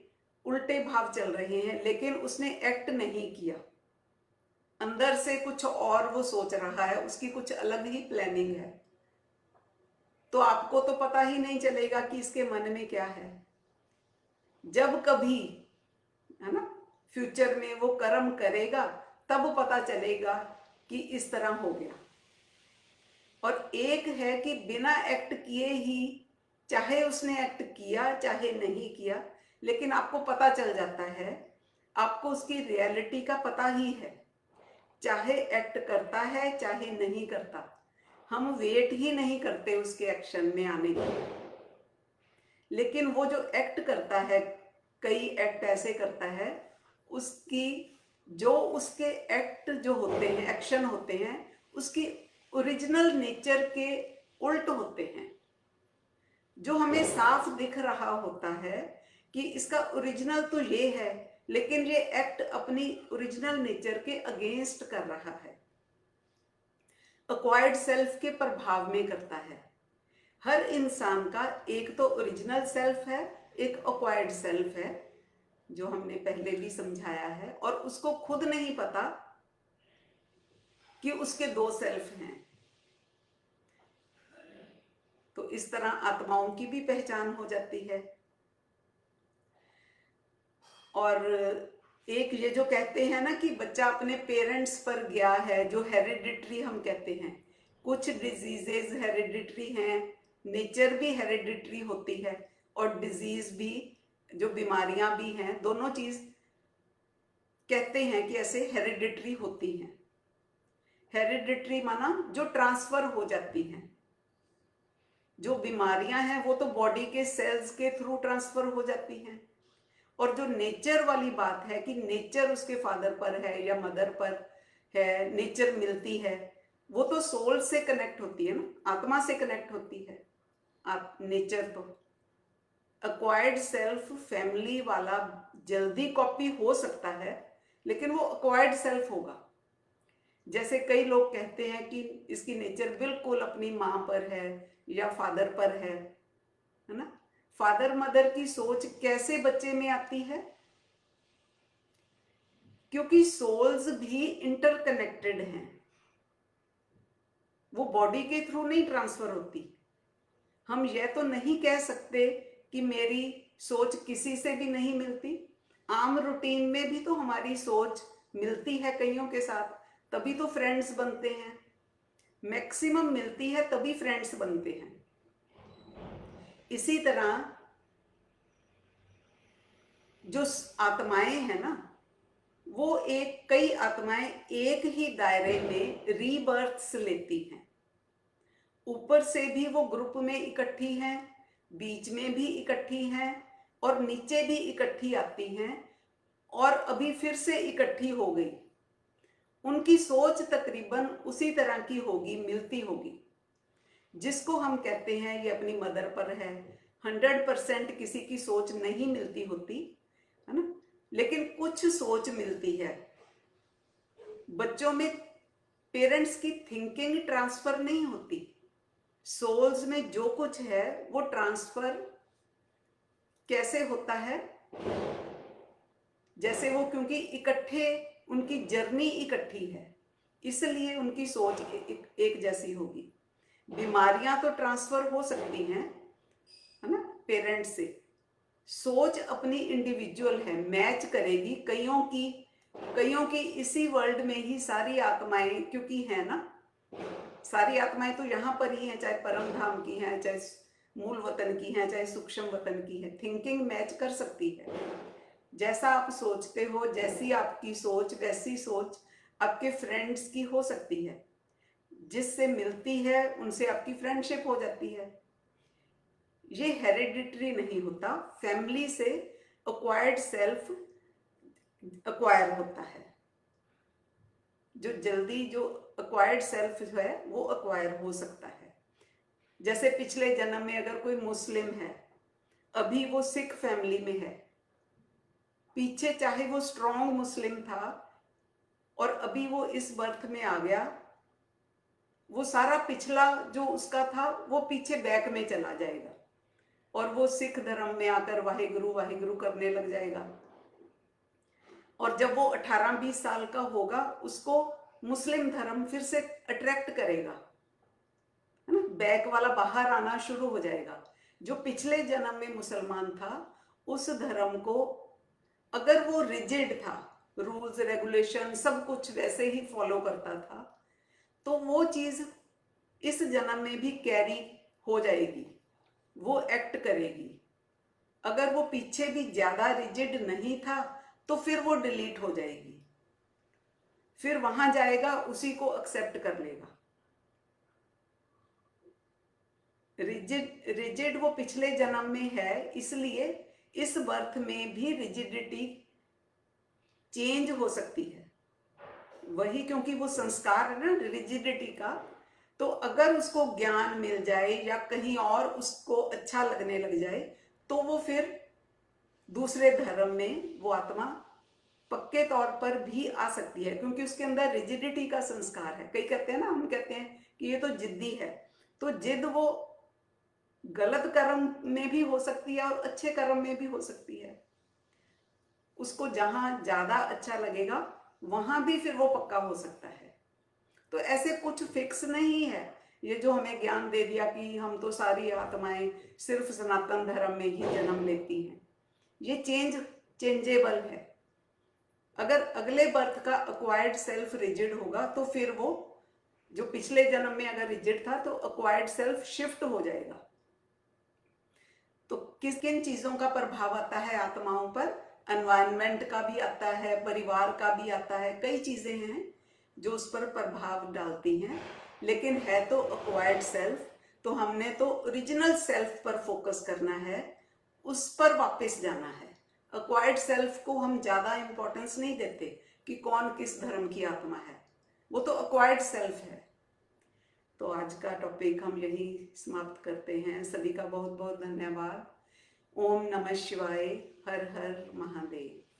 उल्टे भाव चल रहे हैं लेकिन उसने एक्ट नहीं किया, अंदर से कुछ और वो सोच रहा है, उसकी कुछ अलग ही प्लानिंग है, तो आपको तो पता ही नहीं चलेगा कि इसके मन में क्या है। जब कभी, है ना, फ्यूचर में वो कर्म करेगा तब पता चलेगा कि इस तरह हो गया। और एक है कि बिना एक्ट किए ही, चाहे उसने एक्ट किया चाहे नहीं किया, लेकिन आपको पता चल जाता है, आपको उसकी रियलिटी का पता ही है, चाहे एक्ट करता है चाहे नहीं करता। हम वेट ही नहीं करते उसके एक्शन में आने की। लेकिन वो जो एक्ट करता है, कई एक्ट ऐसे करता है, उसकी जो उसके एक्ट जो होते हैं, एक्शन होते हैं, उसकी ओरिजिनल नेचर के उल्ट होते हैं। जो हमें साफ दिख रहा होता है कि इसका ओरिजिनल तो ये है, लेकिन ये एक्ट अपनी ओरिजिनल नेचर के अगेंस्ट कर रहा है, एक्वायर्ड सेल्फ के प्रभाव में करता है। हर इंसान का एक तो ओरिजिनल सेल्फ है, एक एक्वायर्ड सेल्फ है, जो हमने पहले भी समझाया है, और उसको खुद नहीं पता कि उसके दो सेल्फ हैं। तो इस तरह आत्माओं की भी पहचान हो जाती है। और एक ये जो कहते हैं ना कि बच्चा अपने पेरेंट्स पर गया है, जो हेरिडिटरी हम कहते हैं, कुछ डिजीजेज हेरिडिटरी हैं, नेचर भी हेरिडिटरी होती है, और डिजीज भी, जो बीमारियां भी हैं, दोनों चीज कहते हैं कि ऐसे हेरिडिटरी होती हैं। हेरिडिटरी माना जो ट्रांसफर हो जाती हैं। जो बीमारियां हैं वो तो बॉडी के सेल्स के थ्रू ट्रांसफर हो जाती हैं, और जो नेचर वाली बात है कि नेचर उसके फादर पर है या मदर पर है, नेचर मिलती है, वो तो सोल से कनेक्ट होती है ना, आत्मा से कनेक्ट होती है नेचर। तो एक्वायर्ड सेल्फ फैमिली वाला जल्दी कॉपी हो सकता है, लेकिन वो एक्वायर्ड सेल्फ होगा। जैसे कई लोग कहते हैं कि इसकी नेचर बिल्कुल अपनी माँ पर है या फादर पर है ना। फादर मदर की सोच कैसे बच्चे में आती है? क्योंकि सोल्स भी इंटरकनेक्टेड हैं, वो बॉडी के थ्रू नहीं ट्रांसफर होती। हम यह तो नहीं कह सकते कि मेरी सोच किसी से भी नहीं मिलती। आम रूटीन में भी तो हमारी सोच मिलती है कईयों के साथ, तभी तो फ्रेंड्स बनते हैं। मैक्सिमम मिलती है तभी फ्रेंड्स बनते हैं। इसी तरह जो आत्माएं हैं ना, वो कई आत्माएं एक ही दायरे में रीबर्थ्स लेती हैं। ऊपर से भी वो ग्रुप में इकट्ठी हैं, बीच में भी इकट्ठी हैं, और नीचे भी इकट्ठी आती हैं, और अभी फिर से इकट्ठी हो गई। उनकी सोच तकरीबन उसी तरह की होगी, मिलती होगी। जिसको हम कहते हैं ये अपनी मदर पर है। 100% किसी की सोच नहीं मिलती होती है ना, लेकिन कुछ सोच मिलती है। बच्चों में पेरेंट्स की थिंकिंग ट्रांसफर नहीं होती, सोल्स में जो कुछ है वो ट्रांसफर कैसे होता है? जैसे वो, क्योंकि इकट्ठे, उनकी जर्नी इकट्ठी है, इसलिए उनकी सोच एक जैसी होगी। बीमारियां तो ट्रांसफर हो सकती हैं, है ना, पेरेंट्स से। सोच अपनी इंडिविजुअल है, मैच करेगी कईयों की इसी वर्ल्ड में ही सारी आत्माएं, क्योंकि है ना, सारी आत्माएं तो यहाँ पर ही हैं, चाहे परम धाम की हैं, चाहे मूल वतन की हैं, चाहे सूक्ष्म वतन की है। थिंकिंग मैच कर सकती है। जैसा आप सोचते हो, जैसी आपकी सोच, वैसी सोच आपके फ्रेंड्स की हो सकती है। जिससे मिलती है उनसे आपकी फ्रेंडशिप हो जाती है। ये हेरिडिटरी नहीं होता, फैमिली से एक्वायर्ड सेल्फ एक्वायर होता है। जो जल्दी जो एक्वायर्ड सेल्फ है वो एक्वायर हो सकता है। जैसे पिछले जन्म में अगर कोई मुस्लिम है अभी वो सिख फैमिली में है, पीछे चाहे वो स्ट्रॉन्ग मुस्लिम था और अभी वो इस बर्थ में आ गया, वो सारा पिछला जो उसका था वो पीछे बैक में चला जाएगा और वो सिख धर्म में आकर वाहिगुरु वाहिगुरु करने लग जाएगा। और जब वो 18-20 साल का होगा, उसको मुस्लिम धर्म फिर से अट्रैक्ट करेगा, है ना, बैक वाला बाहर आना शुरू हो जाएगा। जो पिछले जन्म में मुसलमान था, उस धर्म को अगर वो रिजिड था, रूल्स रेगुलेशन सब कुछ वैसे ही फॉलो करता था, तो वो चीज इस जन्म में भी कैरी हो जाएगी, वो एक्ट करेगी। अगर वो पीछे भी ज्यादा रिजिड नहीं था तो फिर वो डिलीट हो जाएगी, फिर वहां जाएगा, उसी को एक्सेप्ट कर लेगा। रिजिड वो पिछले जन्म में है, इसलिए इस बर्थ में भी रिजिडिटी चेंज हो सकती है। वही, क्योंकि वो संस्कार है ना रिजिडिटी का, तो अगर उसको ज्ञान मिल जाए या कहीं और उसको अच्छा लगने लग जाए, तो वो फिर दूसरे धर्म में वो आत्मा पक्के तौर पर भी आ सकती है, क्योंकि उसके अंदर रिजिडिटी का संस्कार है। कई कहते हैं ना, हम कहते हैं कि ये तो जिद्दी है, तो जिद वो गलत कर्म में भी हो सकती है और अच्छे कर्म में भी हो सकती है। उसको जहां ज्यादा अच्छा लगेगा वहां भी फिर वो पक्का हो सकता है। तो ऐसे कुछ फिक्स नहीं है। ये जो हमें ज्ञान दे दिया कि हम तो सारी आत्माएं सिर्फ सनातन धर्म में ही जन्म लेती हैं, ये चेंजेबल है। अगर अगले बर्थ का अक्वायर्ड सेल्फ रिजिड होगा, तो फिर वो जो पिछले जन्म में अगर रिजिड था, तो अक्वायर्ड सेल्फ शिफ्ट हो जाएगा। तो किस किन चीजों का प्रभाव आता है आत्माओं पर? एनवायरनमेंट का भी आता है, परिवार का भी आता है, कई चीजें हैं जो उस पर प्रभाव डालती हैं। लेकिन है तो अक्वायर्ड सेल्फ, तो हमने तो ओरिजिनल सेल्फ पर फोकस करना है, उस पर वापस जाना है। अक्वायर्ड सेल्फ को हम ज्यादा इंपॉर्टेंस नहीं देते कि कौन किस धर्म की आत्मा है, वो तो अक्वायर्ड सेल्फ है। तो आज का टॉपिक हम यही समाप्त करते हैं। सभी का बहुत बहुत धन्यवाद। ओम नमः शिवाय। हर हर महादेव।